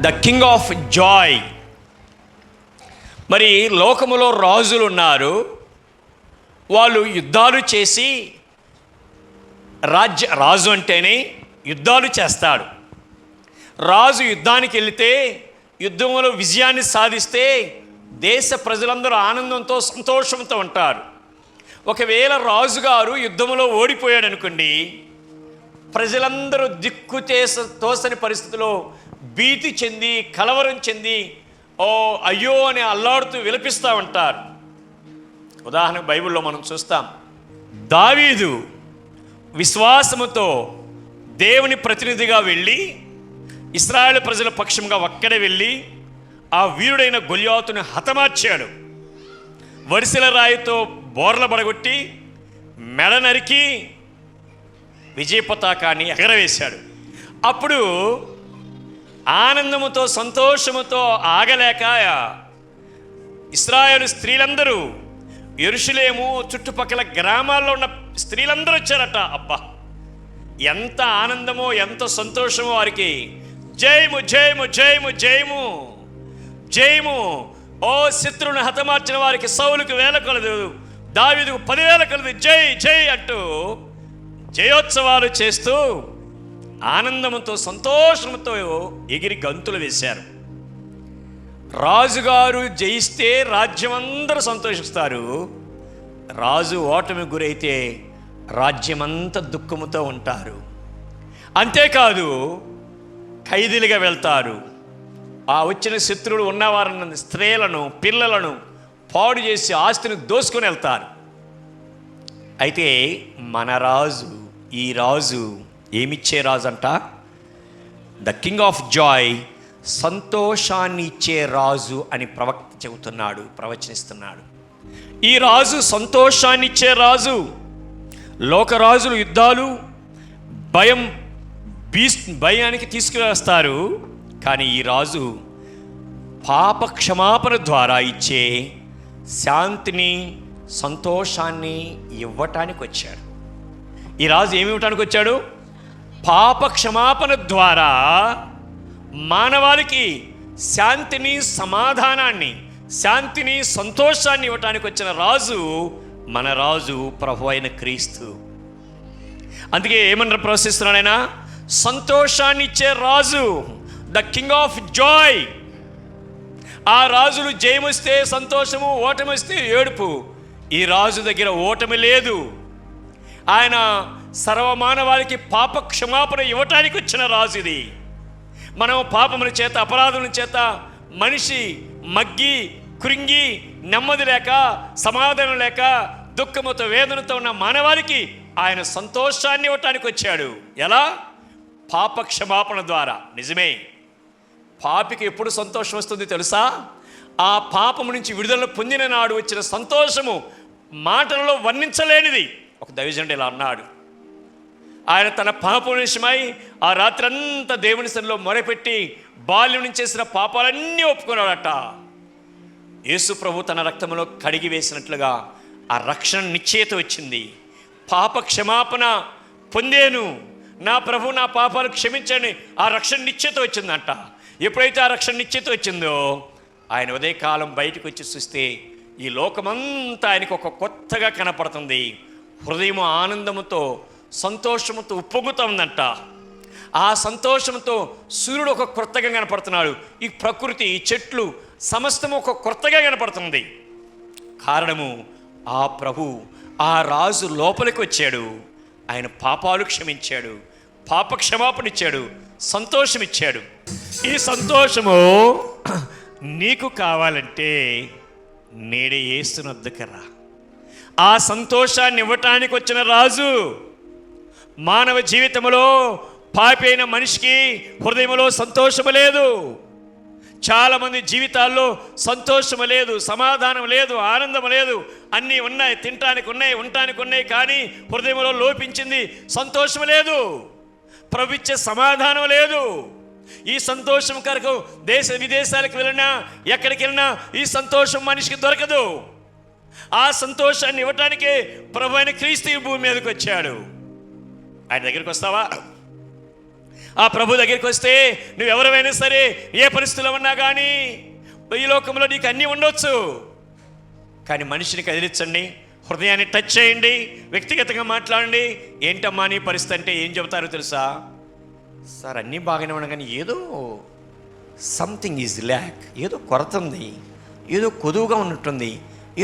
The king of Joy. మరి లోకములో రాజులు ఉన్నారు, వాళ్ళు యుద్ధాలు చేసి రాజు అంటేనే యుద్ధాలు చేస్తాడు. రాజు యుద్ధానికి వెళితే యుద్ధంలో విజయాన్ని సాధిస్తే దేశ ప్రజలందరూ ఆనందంతో సంతోషంతో ఉంటారు. ఒకవేళ రాజుగారు యుద్ధంలో ఓడిపోయాడు అనుకోండి, ప్రజలందరూ దిక్కు తోసని పరిస్థితిలో భీతి చెంది కలవరం చెంది అయ్యో అని అల్లాడుతూ విలపిస్తూ ఉంటారు. ఉదాహరణకు బైబిల్లో మనం చూస్తాం, దావీదు విశ్వాసముతో దేవుని ప్రతినిధిగా వెళ్ళి ఇశ్రాయేలు ప్రజల పక్షంగా ఒక్కడే వెళ్ళి ఆ వీరుడైన గొల్యాతుని హతమార్చాడు. వరిసెల రాయితో బోర్ల బడగొట్టి మెడ నరికి విజయ పతాకాన్ని ఎగరవేశాడు. అప్పుడు ఆనందముతో సంతోషముతో ఆగలేక ఇశ్రాయేలు స్త్రీలందరూ, యెరూషలేము చుట్టుపక్కల గ్రామాల్లో ఉన్న స్త్రీలందరూ వచ్చారట. అబ్బా, ఎంత ఆనందమో ఎంత సంతోషమో వారికి. జయము జయము జయము జయము జయము, ఓ శత్రువుని హతమార్చిన వారికి సౌలుకు 1000 కొలదు, దావీదుకు 10,000 కొలదు, జై జై అంటూ జయోత్సవాలు చేస్తూ ఆనందంతో సంతోషంతో ఎగిరి గంతులు వేశారు. రాజుగారు జయిస్తే రాజ్యం అందరూ సంతోషిస్తారు, రాజు ఓటమి గురైతే రాజ్యమంతా దుఃఖముతో ఉంటారు. అంతేకాదు, ఖైదీలుగా వెళ్తారు. ఆ వచ్చిన శత్రువులు ఉన్నవారిని, స్త్రీలను పిల్లలను పాడు చేసి ఆస్తిని దోసుకొని వెళ్తారు. అయితే మన రాజు, ఈ రాజు ఏమిచ్చే రాజు అంట? ద కింగ్ ఆఫ్ జాయ్, సంతోషాన్ని ఇచ్చే రాజు అని ప్రవక్త చెబుతున్నాడు, ప్రవచనిస్తున్నాడు. ఈ రాజు సంతోషాన్ని ఇచ్చే రాజు. లోకరాజులు యుద్ధాలు భయానికి తీసుకువస్తారు, కానీ ఈ రాజు పాప క్షమాపణ ద్వారా ఇచ్చే శాంతిని సంతోషాన్ని ఇవ్వటానికి వచ్చాడు. ఈ రాజు ఏమి ఇవ్వటానికి వచ్చాడు? పాప క్షమాపణ ద్వారా మానవాళికి శాంతిని, సమాధానాన్ని, శాంతిని, సంతోషాన్ని ఇవ్వటానికి వచ్చిన రాజు మన రాజు, ప్రభు అయిన క్రీస్తు. అందుకే ఏమన్నా ప్రవశిస్తున్నాడు ఆయన? సంతోషాన్ని ఇచ్చే రాజు, ద కింగ్ ఆఫ్ జాయ్. ఆ రాజులు జయమొస్తే సంతోషము, ఓటమి వస్తే ఏడుపు. ఈ రాజు దగ్గర ఓటమి లేదు. ఆయన సర్వమానవాళికి పాప క్షమాపణ ఇవ్వటానికి వచ్చిన రాజు ఇది. మనం పాపముల చేత, అపరాధముల చేత మనిషి మగ్గి కృంగి నెమ్మది లేక, సమాధానం లేక, దుఃఖముతో వేదనతో ఉన్న మానవాళికి ఆయన సంతోషాన్ని ఇవ్వటానికి వచ్చాడు. ఎలా? పాప క్షమాపణ ద్వారా. నిజమే, పాపికి ఎప్పుడు సంతోషం వస్తుంది తెలుసా? ఆ పాపము నుంచి విడుదల పొందిన నాడు వచ్చిన సంతోషము మాటలలో వర్ణించలేనిది. ఒక దైవజనుడు ఇలా అన్నాడు, ఆయన తన పాపం విషయమై ఆ రాత్రంతా దేవుని సన్నిధిలో మొరపెట్టి బాల్యం నుంచి చేసిన పాపాలన్నీ ఒప్పుకున్నాడట. యేసు ప్రభు తన రక్తంలో కడిగి వేసినట్లుగా ఆ రక్షణ నిశ్చయత వచ్చింది. పాప క్షమాపణ పొందేను, నా ప్రభు నా పాపాలు క్షమించండి, ఆ రక్షణ నిశ్చయత వచ్చిందంట. ఎప్పుడైతే ఆ రక్షణ నిశ్చయత వచ్చిందో, ఆయన ఉదయకాలం బయటకు వచ్చి చూస్తే ఈ లోకమంతా ఆయనకు ఒక కొత్తగా కనపడుతుంది. హృదయం ఆనందముతో సంతోషముతో ఉప్పొంగుతూ ఉందంట. ఆ సంతోషంతో సూర్యుడు ఒక కొత్తగా కనపడుతున్నాడు. ఈ ప్రకృతి, ఈ చెట్లు సమస్తము ఒక కొత్తగా కనపడుతుంది. కారణము, ఆ ప్రభు, ఆ రాజు లోపలికి వచ్చాడు. ఆయన పాపాలు క్షమించాడు, పాప క్షమాపణ ఇచ్చాడు, సంతోషం ఇచ్చాడు. ఈ సంతోషము నీకు కావాలంటే నేడే యేసుని వద్దకు రా. ఆ సంతోషాన్ని ఇవ్వటానికి వచ్చిన రాజు. మానవ జీవితంలో పాపి అయిన మనిషికి హృదయంలో సంతోషము లేదు. చాలామంది జీవితాల్లో సంతోషము లేదు, సమాధానం లేదు, ఆనందం లేదు. అన్నీ ఉన్నాయి, తినటానికి ఉన్నాయి, ఉండటానికి ఉన్నాయి, కానీ హృదయంలో లోపించింది సంతోషం లేదు, ప్రభు ఇచ్చే సమాధానం లేదు. ఈ సంతోషం కొరకు దేశ విదేశాలకు వెళ్ళినా, ఎక్కడికి వెళ్ళినా ఈ సంతోషం మనిషికి దొరకదు. ఆ సంతోషాన్ని ఇవ్వటానికి ప్రభు అయిన క్రీస్తు భూమి మీదకి వచ్చాడు. ఆయన దగ్గరికి వస్తావా? ఆ ప్రభు దగ్గరికి వస్తే నువ్వెవరైనా సరే ఏ పరిస్థితిలో ఉన్నా కానీ ఈ లోకంలో నీకు అన్నీ ఉండొచ్చు, కానీ మనిషిని కదిలించండి, హృదయాన్ని టచ్ చేయండి, వ్యక్తిగతంగా మాట్లాడండి. ఏంటమ్మా నీ పరిస్థితి అంటే ఏం చెబుతారో తెలుసా? సార్ అన్నీ బాగానే ఉన్నా కానీ ఏదో సంథింగ్ ఈజ్ ల్యాక్, ఏదో కొరత ఉంది, ఏదో కొదువుగా ఉన్నట్టుంది,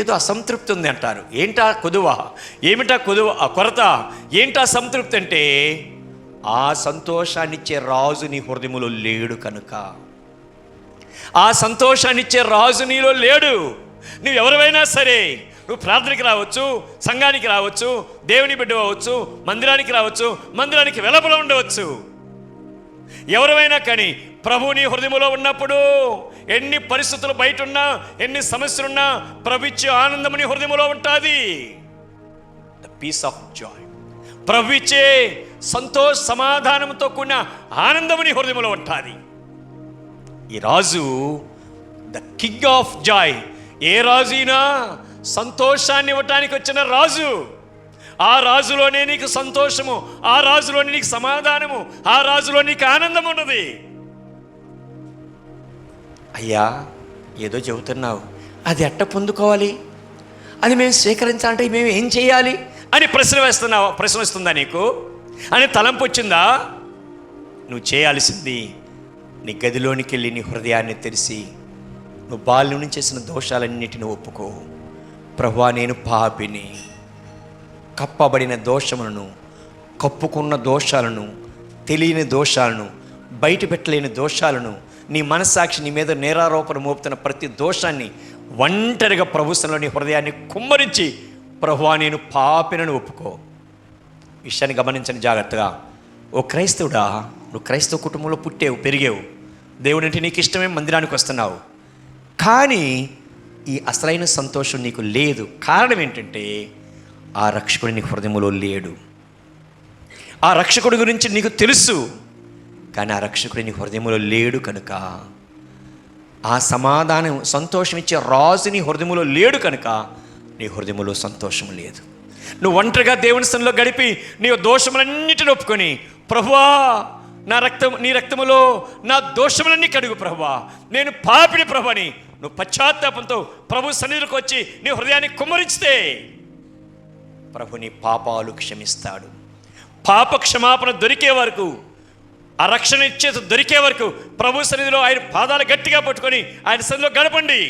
ఏదో అసంతృప్తి ఉంది అంటారు. ఏంటా కొదువ? ఏమిటా కొదువ? ఆ కొరత ఏంటా సంతృప్తి అంటే ఆ సంతోషాన్నిచ్చే రాజు నీ హృదయములో లేడు కనుక. ఆ సంతోషాన్నిచ్చే రాజు నీలో లేడు. నువ్వు ఎవరైనా సరే, నువ్వు ప్రార్థనకి రావచ్చు, సంఘానికి రావచ్చు, దేవుని బిడ్డ అవ్వచ్చు, మందిరానికి రావచ్చు, మందిరానికి వెలుపల ఉండవచ్చు, ఎవరైనా కానీ ప్రభు నీ హృదయములో ఉన్నప్పుడు ఎన్ని పరిస్థితులు బయట ఉన్నా, ఎన్ని సమస్యలున్నా ప్రభు ఇచ్చే ఆనందము నీ హృదయములో ఉంటుంది. ద పీస్ ఆఫ్ జాయ్, ప్రభు ఇచ్చే సంతోష సమాధానంతో కూడిన ఆనందము నీ హృదయములో ఉంటుంది. ఈ రాజు ద కింగ్ ఆఫ్ జాయ్. ఏ రాజు అయినా సంతోషాన్ని ఇవ్వటానికి వచ్చిన రాజు. ఆ రాజులోనే నీకు సంతోషము, ఆ రాజులోనే నీకు సమాధానము, ఆ రాజులో నీకు ఆనందం ఉన్నది. అయ్యా ఏదో చెబుతున్నావు, అది ఎట్ట పొందుకోవాలి, అది మేము స్వీకరించాలంటే మేము ఏం చేయాలి అని ప్రశ్న వస్తుందా నీకు? అని తలంపు వచ్చిందా? నువ్వు చేయాల్సింది నీ గదిలోనికి వెళ్ళి నీ హృదయాన్ని తెరిచి నువ్వు బాల్యం నుంచి చేసిన దోషాలన్నిటిని ఒప్పుకో. ప్రభువా నేను పాపిని, కప్పబడిన దోషములను, కప్పుకున్న దోషాలను, తెలియని దోషాలను, బయట పెట్టలేని దోషాలను, నీ మనస్సాక్షి నీ మీద నేరారోపణ మోపుతున్న ప్రతి దోషాన్ని ఒంటరిగా ప్రభుత్వంలో నీ హృదయాన్ని కుమ్మరించి ప్రభువా నేను పాపినని ఒప్పుకో. విషయాన్ని గమనించండి జాగ్రత్తగా. ఓ క్రైస్తవుడా, నువ్వు క్రైస్తవ కుటుంబంలో పుట్టావు, పెరిగావు, దేవుడు అంటే నీకు ఇష్టమే, మందిరానికి వస్తున్నావు, కానీ ఈ అసలైన సంతోషం నీకు లేదు. కారణం ఏంటంటే ఆ రక్షకుడు నీ హృదయంలో లేడు. ఆ రక్షకుడి గురించి నీకు తెలుసు, కానీ ఆ రక్షకుడు నీ హృదయంలో లేడు కనుక, ఆ సమాధానం సంతోషం ఇచ్చే రాజు నీ హృదయంలో లేడు కనుక నీ హృదయంలో సంతోషం లేదు. నువ్వు ఒంటరిగా దేవుని స్థలంలో గడిపి నీ దోషములన్నిటిని ఒప్పుకొని ప్రభువా నీ రక్తములో నా దోషములన్నీ కడుగు ప్రభువా, నేను పాపిని ప్రభు అని నువ్వు పశ్చాత్తాపంతో ప్రభు సన్నిధికి వచ్చి నీ హృదయాన్ని కుమ్మరిస్తే ప్రభు నీ పాపాలు క్షమిస్తాడు. పాప క్షమాపణ దొరికే వరకు, ఆ రక్షణ ఇచ్చేది దొరికే వరకు ప్రభు సన్నిధిలో ఆయన పాదాలు గట్టిగా పట్టుకొని ఆయన సన్నిధిలో గడపండి.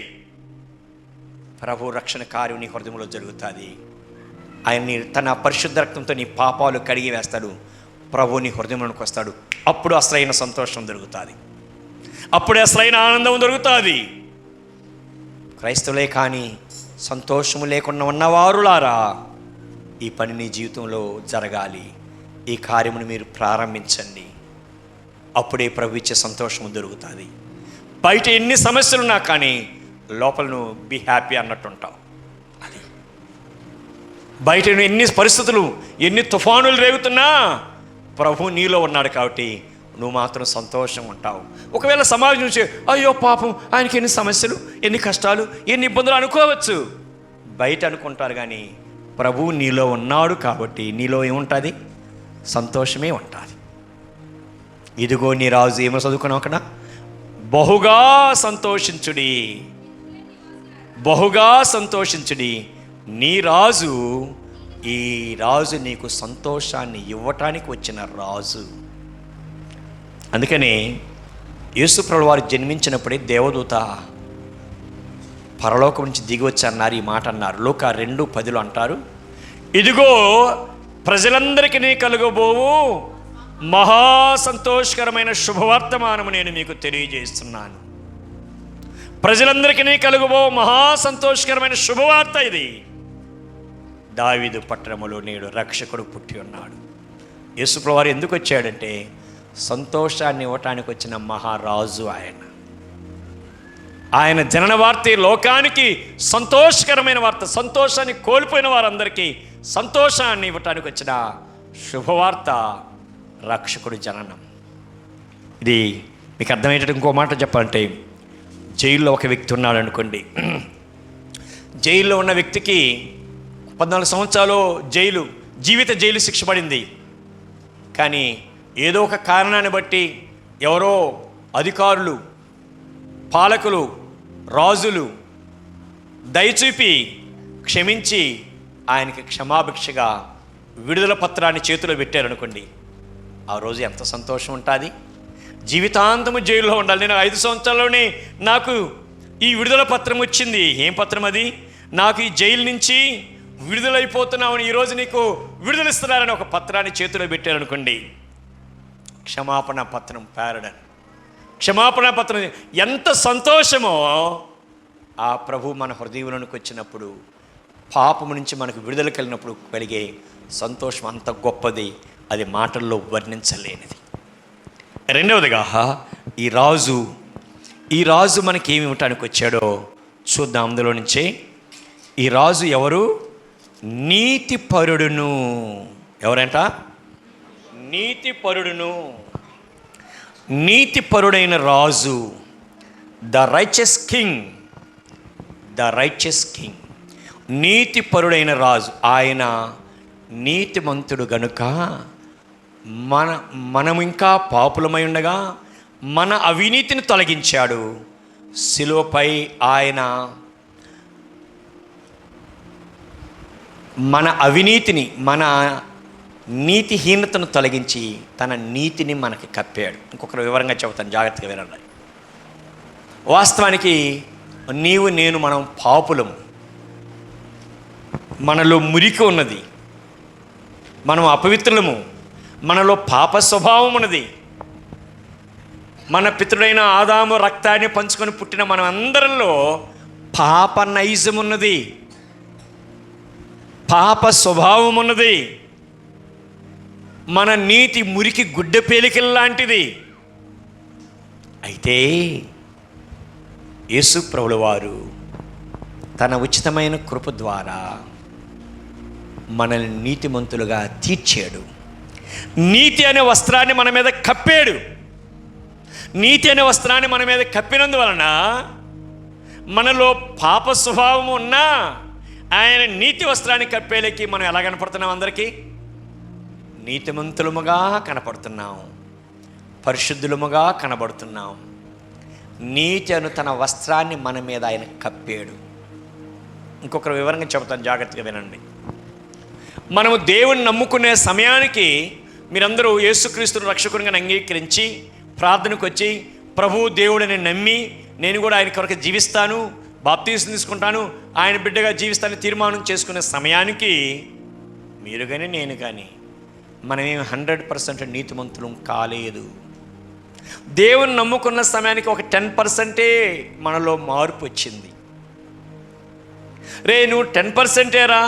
ప్రభు రక్షణ కార్యం నీ హృదయంలో జరుగుతుంది. ఆయన తన పరిశుద్ధ రక్తంతో నీ పాపాలు కడిగి వేస్తాడు. ప్రభు నీ హృదయంలోకి వస్తాడు. అప్పుడు అసలైన సంతోషం దొరుకుతుంది, అప్పుడే అసలైన ఆనందం దొరుకుతుంది. క్రైస్తవులే కానీ సంతోషము లేకుండా ఉన్నవారులారా, ఈ పని నీ జీవితంలో జరగాలి. ఈ కార్యమును మీరు ప్రారంభించండి, అప్పుడే ప్రభు ఇచ్చే సంతోషము దొరుకుతుంది. బయట ఎన్ని సమస్యలున్నా కానీ లోపల నువ్వు బీ హ్యాపీ అన్నట్టు ఉంటావు. అది బయట ఎన్ని పరిస్థితులు, ఎన్ని తుఫానులు రేగుతున్నా ప్రభు నీలో ఉన్నాడు కాబట్టి నువ్వు మాత్రం సంతోషంగా ఉంటావు. ఒకవేళ సమాజం నుంచి అయ్యో పాపం ఆయనకి ఎన్ని సమస్యలు, ఎన్ని కష్టాలు, ఎన్ని ఇబ్బందులు అనుకోవచ్చు, బయట అనుకుంటారు. కానీ ప్రభు నీలో ఉన్నాడు కాబట్టి నీలో ఏముంటుంది? సంతోషమే ఉంటుంది. ఇదిగో నీ రాజు ఏమో చదువుకున్నావు అక్కడ, బహుగా సంతోషించుడి, బహుగా సంతోషించుడి. నీ రాజు, ఈ రాజు నీకు సంతోషాన్ని ఇవ్వటానికి వచ్చిన రాజు. అందుకనే యేసు ప్రభువు వారు జన్మించినప్పుడే దేవదూత పరలోకం నుంచి దిగి వచ్చి అన్నారు, ఈ మాట అన్నారు. లూకా 2:10 అంటారు, ఇదిగో ప్రజలందరికీ కలుగబోవు మహా సంతోషకరమైన శుభవర్తమానము నేను మీకు తెలియజేస్తున్నాను. ప్రజలందరికీ కలుగబో మహా సంతోషకరమైన శుభవార్త ఇది. దావీదు పట్టణములో నేడు రక్షకుడు పుట్టి ఉన్నాడు. యేసు ప్రభువు వారు ఎందుకు వచ్చాడంటే సంతోషాన్ని ఇవ్వటానికి వచ్చిన మహారాజు ఆయన. ఆయన జనన వార్త లోకానికి సంతోషకరమైన వార్త, సంతోషాన్ని కోల్పోయిన వారందరికీ సంతోషాన్ని ఇవ్వటానికి వచ్చిన శుభవార్త రక్షకుడు జననం. ఇది మీకు అర్థమయ్యేటట్టు ఇంకో మాట చెప్పాలంటే, జైల్లో ఒక వ్యక్తి ఉన్నాడు అనుకోండి. జైల్లో ఉన్న వ్యక్తికి 14 సంవత్సరాలు జీవిత జైలు శిక్ష పడింది. కానీ ఏదో ఒక కారణాన్ని బట్టి ఎవరో అధికారులు, పాలకులు, రాజులు దయచూపి క్షమించి ఆయనకి క్షమాభిక్షగా విడుదల పత్రాన్ని చేతిలో పెట్టారనుకోండి, ఆ రోజు ఎంత సంతోషం ఉంటుంది. జీవితాంతము జైల్లో ఉండాలి. నేను 5 సంవత్సరాల్లోనే నాకు ఈ విడుదల పత్రం వచ్చింది. ఏం పత్రం అది? నాకు ఈ జైలు నుంచి విడుదలైపోతున్నావు, ఈరోజు నీకు విడుదల ఇస్తున్నారని ఒక పత్రాన్ని చేతిలో పెట్టారనుకోండి, క్షమాపణ పత్రం, ప్యారడన్, క్షమాపణ పత్రం. ఎంత సంతోషమో ఆ ప్రభు మన హృదయంలోనికి వచ్చినప్పుడు, పాపము నుంచి మనకు విడుదల కలిగినప్పుడు కలిగే సంతోషం అంత గొప్పది, అది మాటల్లో వర్ణించలేనిది. రెండవదిగా ఈ రాజు మనకి ఏమి ఇవ్వటానికి వచ్చాడో చూద్దాం. అందులో నుంచే ఈ రాజు ఎవరు? నీతిపరుడును. ఎవరంట? నీతిపరుడును. నీతిపరుడైన రాజు, the righteous king, the righteous king, నీతిపరుడైన రాజు. ఆయన నీతిమంతుడు గనుక మనం ఇంకా పాపులమై ఉండగా మన అవినీతిని తొలగించాడు. శిలువపై ఆయన మన అవినీతిని, మన నీతిహీనతను తొలగించి తన నీతిని మనకి కప్పాడు. ఇంకొకరు వివరంగా చెబుతాను, జాగ్రత్తగా వినండి. వాస్తవానికి నీవు నేను మనం పాపులం, మనలో మురికి ఉన్నది, మనం అపవిత్రులము, మనలో పాప స్వభావం ఉన్నది. మన పితృడైన ఆదాము రక్తాన్ని పంచుకొని పుట్టిన మనం అందరిలో పాప నైజం ఉన్నది, పాప స్వభావం ఉన్నది. మన నీతి మురికి గుడ్డ పేలికల లాంటిది. అయితే యేసు ప్రభువు వారు తన ఉచితమైన కృప ద్వారా మనల్ని నీతిమంతులుగా తీర్చాడు. నీతి అనే వస్త్రాన్ని మన మీద కప్పాడు. నీతి అనే వస్త్రాన్ని మన మీద కప్పినందువలన మనలో పాప స్వభావం ఉన్నా ఆయన నీతి వస్త్రాన్ని కప్పేలకి మనం ఎలా కనపడుతున్నాం? అందరికీ నీతిమంతులముగా కనపడుతున్నాం, పరిశుద్ధులముగా కనబడుతున్నాం. నీతి అను తన వస్త్రాన్ని మన మీద ఆయన కప్పాడు. ఇంకొకరు వివరంగా చెబుతాను, జాగ్రత్తగా వినండి. మనము దేవుణ్ణి నమ్ముకునే సమయానికి మీరందరూ యేసుక్రీస్తును రక్షకునిగా అంగీకరించి ప్రార్థనకు వచ్చి ప్రభువు దేవుడిని నమ్మి నేను కూడా ఆయన కొరకు జీవిస్తాను, బాప్తీసం తీసుకుంటాను, ఆయన బిడ్డగా జీవిస్తానని తీర్మానం చేసుకునే సమయానికి మీరు కానీ నేను కానీ మనమేం 100% నీతిమంతులం కాలేదు. దేవుని నమ్ముకున్న సమయానికి ఒక 10% మనలో మార్పు వచ్చింది. రే నువ్వు 10%రా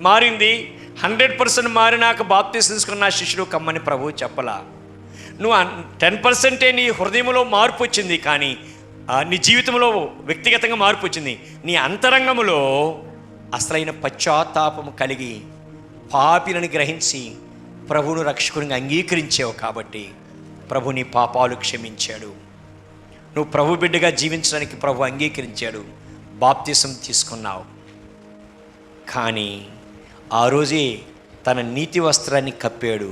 మారింది, 100% మారినాక బాప్తీసం తీసుకున్న నా శిష్యుడు కమ్మని ప్రభువు చెప్పలా. నువ్వు 10% నీ హృదయంలో మార్పు వచ్చింది, కానీ నీ జీవితంలో వ్యక్తిగతంగా మార్పు వచ్చింది. నీ అంతరంగంలో అసలైన పశ్చాత్తాపము కలిగి పాపిని గ్రహించి ప్రభువును రక్షకునిగా అంగీకరించావు కాబట్టి ప్రభు నీ పాపాలు క్షమించాడు. నువ్వు ప్రభు బిడ్డగా జీవించడానికి ప్రభు అంగీకరించాడు, బాప్తీసం తీసుకున్నావు. కానీ ఆ రోజే తన నీతి వస్త్రాన్ని కప్పాడు.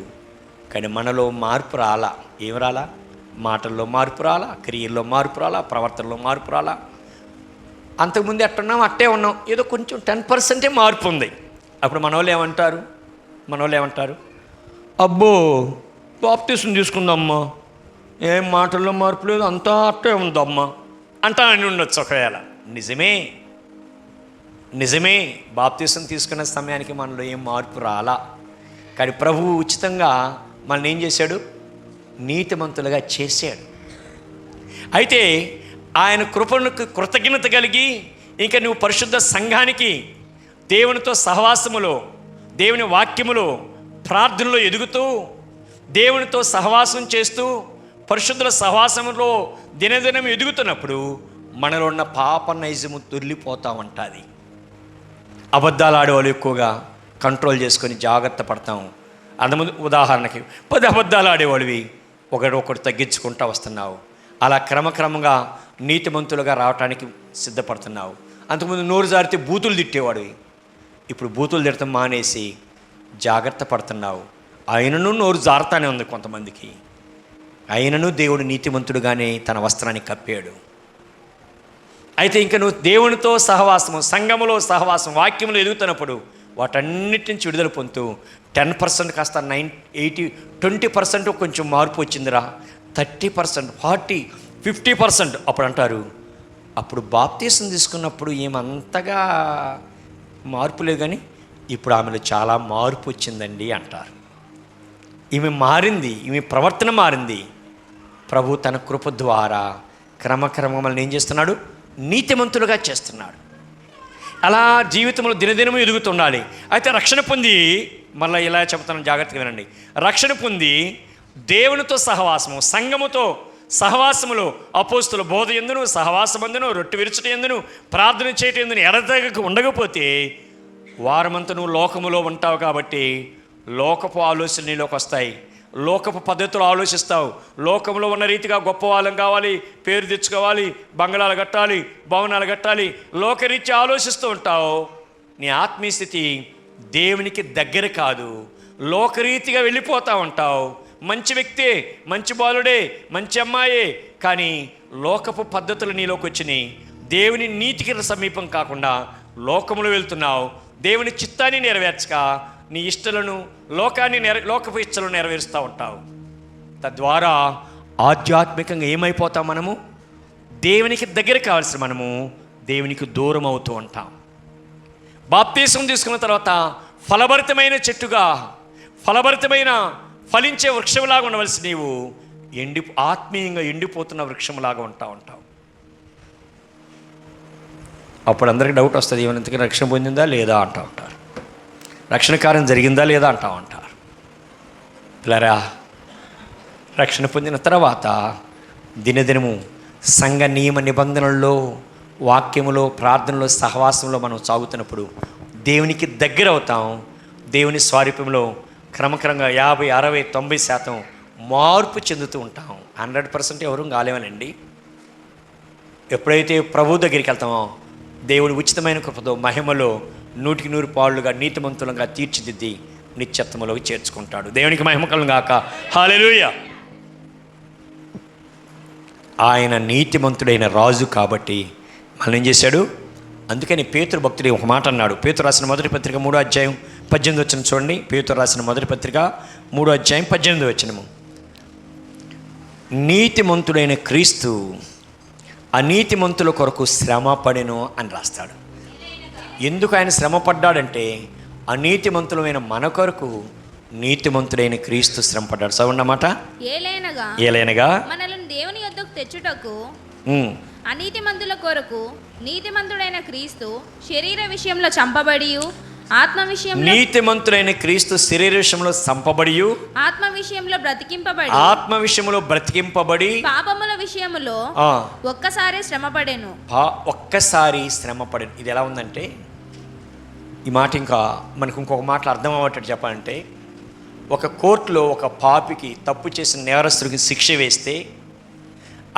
కానీ మనలో మార్పు రాలా. ఏం రాలా? మాటల్లో మార్పు రాలా, క్రియల్లో మార్పు రాలా, ప్రవర్తనలో మార్పు రాలా. అంతకుముందు ఎట్టున్నాం అట్టే ఉన్నాం, ఏదో కొంచెం 10% మార్పు ఉంది. అప్పుడు మనోళ్ళు ఏమంటారు? అబ్బో బాప్తీసం తీసుకుందమ్మా, ఏం మాటల్లో మార్పు లేదు, అంతా అట్టే ఉందమ్మా అని ఉండొచ్చు ఒకవేళ. నిజమే బాప్తీసం తీసుకునే సమయానికి మనలో ఏం మార్పు రాలా. కానీ ప్రభువు ఉచితంగా మనల్ని ఏం చేశాడు? నీతిమంతులుగా చేశాడు. అయితే ఆయన కృపణకు కృతజ్ఞత కలిగి ఇంకా నువ్వు పరిశుద్ధ సంఘానికి దేవునితో సహవాసములో, దేవుని వాక్యములో, ప్రార్థనలో ఎదుగుతూ దేవునితో సహవాసం చేస్తూ పరిశుద్ధుల సహవాసంలో దినదినం ఎదుగుతున్నప్పుడు మనలో ఉన్న పాప నైజము దొర్లిపోతూ ఉంటుంది. అబద్ధాలు ఆడేవాళ్ళు ఎక్కువగా కంట్రోల్ చేసుకొని జాగ్రత్త పడతాం. అంతకుముందు ఉదాహరణకి 10 అబద్ధాలు ఆడేవాళ్ళవి ఒకటి తగ్గించుకుంటూ వస్తున్నావు. అలా క్రమక్రమంగా నీతిమంతులుగా రావటానికి సిద్ధపడుతున్నావు. అంతకుముందు నోరు జారితే బూతులు తిట్టేవాడివి, ఇప్పుడు బూతులు తిడతాం మానేసి జాగ్రత్త పడుతున్నావు. ఆయనను నోరు జారుతానే ఉంది కొంతమందికి. ఆయనను దేవుడు నీతిమంతుడుగానే తన వస్త్రాన్ని కప్పాడు. అయితే ఇంక నువ్వు దేవునితో సహవాసము, సంఘములో సహవాసం, వాక్యములో ఎదుగుతున్నప్పుడు వాటన్నిటి నుంచి విడుదల పొందుతూ 10% కాస్త 20% కొంచెం మార్పు వచ్చిందిరా, 30%, 40, 50%. అప్పుడు అంటారు, అప్పుడు బాప్తీసం తీసుకున్నప్పుడు ఏమంతగా మార్పు లేదు కానీ ఇప్పుడు ఆమెలో చాలా మార్పు వచ్చిందండి అంటారు. ఈమె మారింది, ఈమె ప్రవర్తన మారింది. ప్రభు తన కృప ద్వారా క్రమక్రమం ఏం చేస్తున్నాడు? నీతిమంతులుగా చేస్తున్నాడు. అలా జీవితంలో దినదినము ఎదుగుతుండాలి. అయితే రక్షణ పొంది, మళ్ళీ ఇలా చెప్తాను, జాగ్రత్తగా వినండి. రక్షణ పొంది దేవునితో సహవాసము, సంఘముతో సహవాసములో అపోస్తుల బోధ ఎందును, సహవాసమందును, రొట్టె విరుచుట ఎందును, ప్రార్థన చేయటం ఎందును ఎడతెగక ఉండకపోతే వారమంతా నువ్వు లోకములో ఉంటావు. కాబట్టి లోకపు ఆలోచనలు నీలోకి వస్తాయి, లోకపు పద్ధతులు ఆలోచిస్తావు. లోకంలో ఉన్న రీతిగా గొప్ప వాళ్ళం కావాలి, పేరు తెచ్చుకోవాలి, బంగళాలు కట్టాలి, భవనాలు కట్టాలి, లోకరీత్యా ఆలోచిస్తూ ఉంటావు. నీ ఆత్మీయ స్థితి దేవునికి దగ్గర కాదు, లోకరీతిగా వెళ్ళిపోతూ ఉంటావు. మంచి వ్యక్తే, మంచి బాలుడే, మంచి అమ్మాయే, కానీ లోకపు పద్ధతులు నీలోకి వచ్చినాయి. దేవుని నీతికి సమీపం కాకుండా లోకములో వెళ్తున్నావు. దేవుని చిత్తాన్ని నెరవేర్చక నీ ఇష్టలను, లోకపు ఇష్టలను నెరవేరుస్తూ ఉంటావు. తద్వారా ఆధ్యాత్మికంగా ఏమైపోతాం? మనము దేవునికి దగ్గర కావాల్సిన మనము దేవునికి దూరం అవుతూ ఉంటాం. బాప్తీసం తీసుకున్న తర్వాత ఫలభరితమైన చెట్టుగా, ఫలభరితమైన ఫలించే వృక్షంలాగా ఉండవలసి నీవు ఆత్మీయంగా ఎండిపోతున్న వృక్షంలాగా ఉంటావు. అప్పుడు అందరికీ డౌట్ వస్తుంది, ఏమైనా రక్షణ పొందిందా లేదా అంటూ ఉంటారు, రక్షణ కార్యం జరిగిందా లేదా అంటూ ఉంటారు. పిల్లరా, రక్షణ పొందిన తర్వాత దినదినము సంఘ నియమ నిబంధనల్లో, వాక్యములో, ప్రార్థనలో, సహవాసంలో మనం సాగుతున్నప్పుడు దేవునికి దగ్గర అవుతాం. దేవుని స్వారూప్యంలో క్రమక్రమంగా 50, 60, 90% మార్పు చెందుతూ ఉంటాం. 100% ఎవరూ కాలేమనండి. ఎప్పుడైతే ప్రభు దగ్గరికి వెళ్తామో దేవుని ఉచితమైన కృపతో మహిమలో 100% నీతిమంతులంగా తీర్చిదిద్ది నిత్యత్వములోకి చేర్చుకుంటాడు. దేవునికి మహిమ కలుగును గాక. హల్లెలూయా. ఆయన నీతిమంతుడైన రాజు కాబట్టి మనం ఏం చేశాడు? అందుకని పేతురు భక్తుడు ఒక మాట అన్నాడు. పేతురు రాసిన మొదటి పత్రిక 3వ అధ్యాయం 18వ వచనం చూడండి. పేతురు రాసిన మొదటి పత్రిక 3వ అధ్యాయం 18వ వచనము. నీతిమంతుడైన క్రీస్తు అనీతిమంతుల కొరకు శ్రమ పడెను అని రాస్తాడు. ఎందుకు ఆయన శ్రమ పడ్డాడంటే అనీతిమంతులమైన మన కొరకు నీతిమంతుడైన క్రీస్తు శ్రమ పడ్డాడు. చదవన్నమాట. ఏలైనగా మనల్ని దేవుని యొద్దకు తెచ్చుటకు అనీతిమంతుల కొరకు నీతిమంతుడైన క్రీస్తు శరీర విషయంలో చంపబడి, ఆత్మ విషయంలో నీతిమంతుడైన క్రీస్తు శరీర విషయంలో చంపబడి, ఆత్మ విషయంలో బ్రతికింపబడి పాపముల విషయములో ఒక్కసారి శ్రమపడెను. ఇది ఎలా ఉందంటే, ఈ మాట ఇంకా మనకు ఇంకొక మాటలు అర్థం అవ్వటట్టు చెప్పాలంటే, ఒక కోర్టులో ఒక పాపికి, తప్పు చేసిన నేరస్తుడికి శిక్ష వేస్తే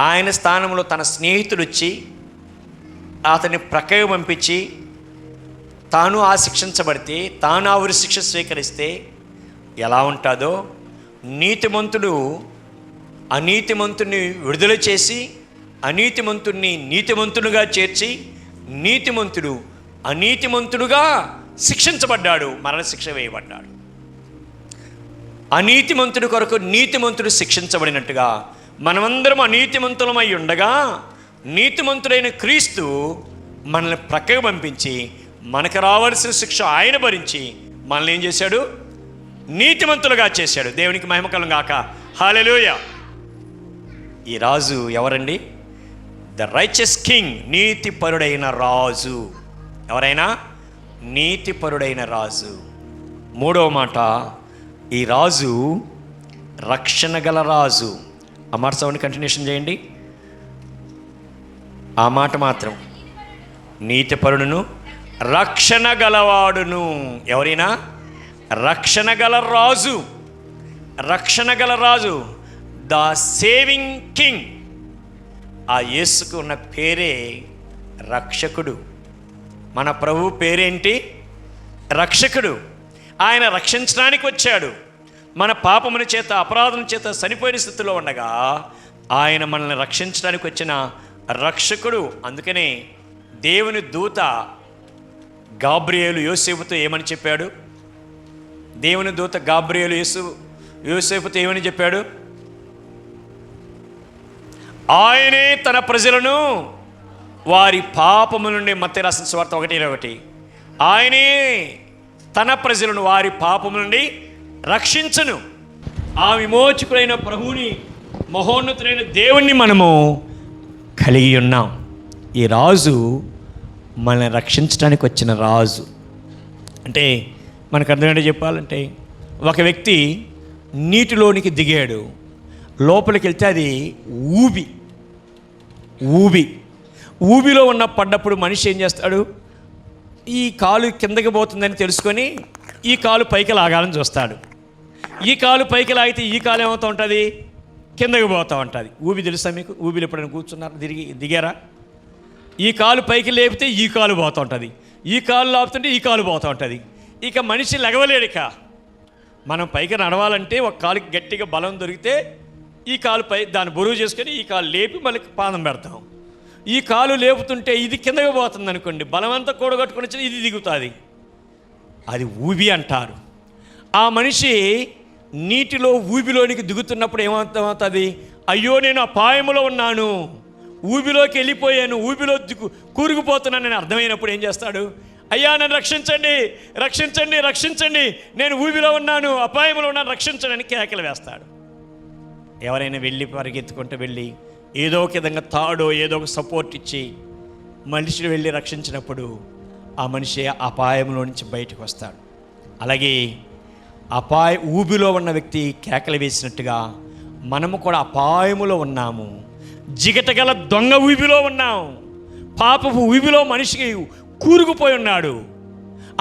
ఆయన స్థానంలో తన స్నేహితుడు వచ్చి అతన్ని ప్రక్కకు పంపించి తాను ఆ శిక్షించబడితే, తాను ఆ ఉరి శిక్ష స్వీకరిస్తే ఎలా ఉంటుందో, నీతిమంతుడు అనీతిమంతుడిని విడుదల చేసి అనీతిమంతుడిని నీతిమంతుడుగా చేర్చి, నీతిమంతుడు అనీతిమంతుడుగా శిక్షించబడ్డాడు, మరణశిక్ష వేయబడ్డాడు. అనీతిమంతుడి కొరకు నీతిమంతుడు శిక్షించబడినట్టుగా మనమందరం అనీతిమంతులమై ఉండగా నీతిమంతుడైన క్రీస్తు మనల్ని ప్రక్కకు పంపించి మనకు రావాల్సిన శిక్ష ఆయన భరించి మనల్ని ఏం చేశాడు? నీతిమంతులుగా చేశాడు. దేవునికి మహిమ కలుగును గాక. హల్లెలూయా. ఈ రాజు ఎవరండి? ద రైచియస్ కింగ్, నీతిపరుడైన రాజు. ఎవరైనా? నీతిపరుడైన రాజు. మూడవ మాట, ఈ రాజు రక్షణ గల రాజు. ఆ మాట సౌండ్ కంటిన్యూషన్ చేయండి. ఆ మాట మాత్రం, నీతిపరుడును రక్షణ గలవాడును. ఎవరైనా? రక్షణ గల రాజు. రక్షణ గల రాజు, ద సేవింగ్ కింగ్. ఆ యేసుకు ఉన్న పేరే రక్షకుడు. మన ప్రభు పేరేంటి? రక్షకుడు. ఆయన రక్షించడానికి వచ్చాడు. మన పాపముల చేత అపరాధం చేత చనిపోయిన స్థితిలో ఉండగా ఆయన మనల్ని రక్షించడానికి వచ్చిన రక్షకుడు. అందుకనే దేవుని దూత గాబ్రియేలు యోసేపుతో ఏమని చెప్పాడు? దేవుని దూత గాబ్రియేలు యోసేపుతో ఏమని చెప్పాడు? ఆయనే తన ప్రజలను వారి పాపము నుండి, మత్తయి రాసిన సువార్త 1:21, ఆయనే తన ప్రజలను వారి పాపము నుండి రక్షించును. ఆ విమోచకుడైన ప్రభువుని, మహోన్నతుడైన దేవుణ్ణి మనము కలిగి ఉన్నాం. ఈ రాజు మనల్ని రక్షించడానికి వచ్చిన రాజు. అంటే మనకు అర్థమేంటో చెప్పాలంటే, ఒక వ్యక్తి నీటిలోనికి దిగాడు, లోపలికి వెళ్తే అది ఊబిలో ఉన్న పడ్డప్పుడు మనిషి ఏం చేస్తాడు? ఈ కాలు కిందకి పోతుందని తెలుసుకొని ఈ కాలు పైకి లాగాలని చూస్తాడు. ఈ కాలు పైకి లాగితే ఈ కాలు ఏమవుతూ ఉంటుంది? కిందకి పోతూ ఉంటుంది. ఊబి తెలుసా మీకు? ఊబిలో ఎప్పుడైనా కూర్చున్నారు, దిగారా? ఈ కాలు పైకి లేపితే ఈ కాలు పోతూ ఉంటుంది, ఈ కాలు లాపుతుంటే ఈ కాలు పోతూ ఉంటుంది. ఇక మనిషి లెగవలేడు. ఇక మనం పైకి నడవాలంటే ఒక కాలుకి గట్టిగా బలం దొరికితే ఈ కాలు పై దాన్ని బరువు చేసుకొని ఈ కాలు లేపి మళ్ళీ పాదం పెడతాం. ఈ కాలు లేపుతుంటే ఇది కిందకి పోతుంది అనుకోండి, బలమంతా కూడగట్టుకుని వచ్చి ఇది దిగుతుంది. అది ఊబి అంటారు. ఆ మనిషి నీటిలో ఊబిలోనికి దిగుతున్నప్పుడు ఏమవుతుంది? అయ్యో నేను అపాయములో ఉన్నాను, ఊబిలోకి వెళ్ళిపోయాను, ఊబిలో కూరుకుపోతున్నాను అని అర్థమైనప్పుడు ఏం చేస్తాడు? అయ్యా నన్ను రక్షించండి, రక్షించండి, రక్షించండి, నేను ఊబిలో ఉన్నాను, అపాయంలో ఉన్నాను, రక్షించండి అని కేకలు వేస్తాడు. ఎవరైనా వెళ్ళి పరిగెత్తుకుంటూ వెళ్ళి ఏదో ఒక విధంగా తాడో ఏదో ఒక సపోర్ట్ ఇచ్చి మనిషిని వెళ్ళి రక్షించినప్పుడు ఆ మనిషి అపాయంలో నుంచి బయటకు వస్తాడు. అలాగే ఊబిలో ఉన్న వ్యక్తి కేకలు వేసినట్టుగా మనము కూడా అపాయములో ఉన్నాము. జిగటగల దొంగ ఊబిలో ఉన్నాం. పాపపు ఊబిలో మనిషికి కూరుకుపోయి ఉన్నాడు.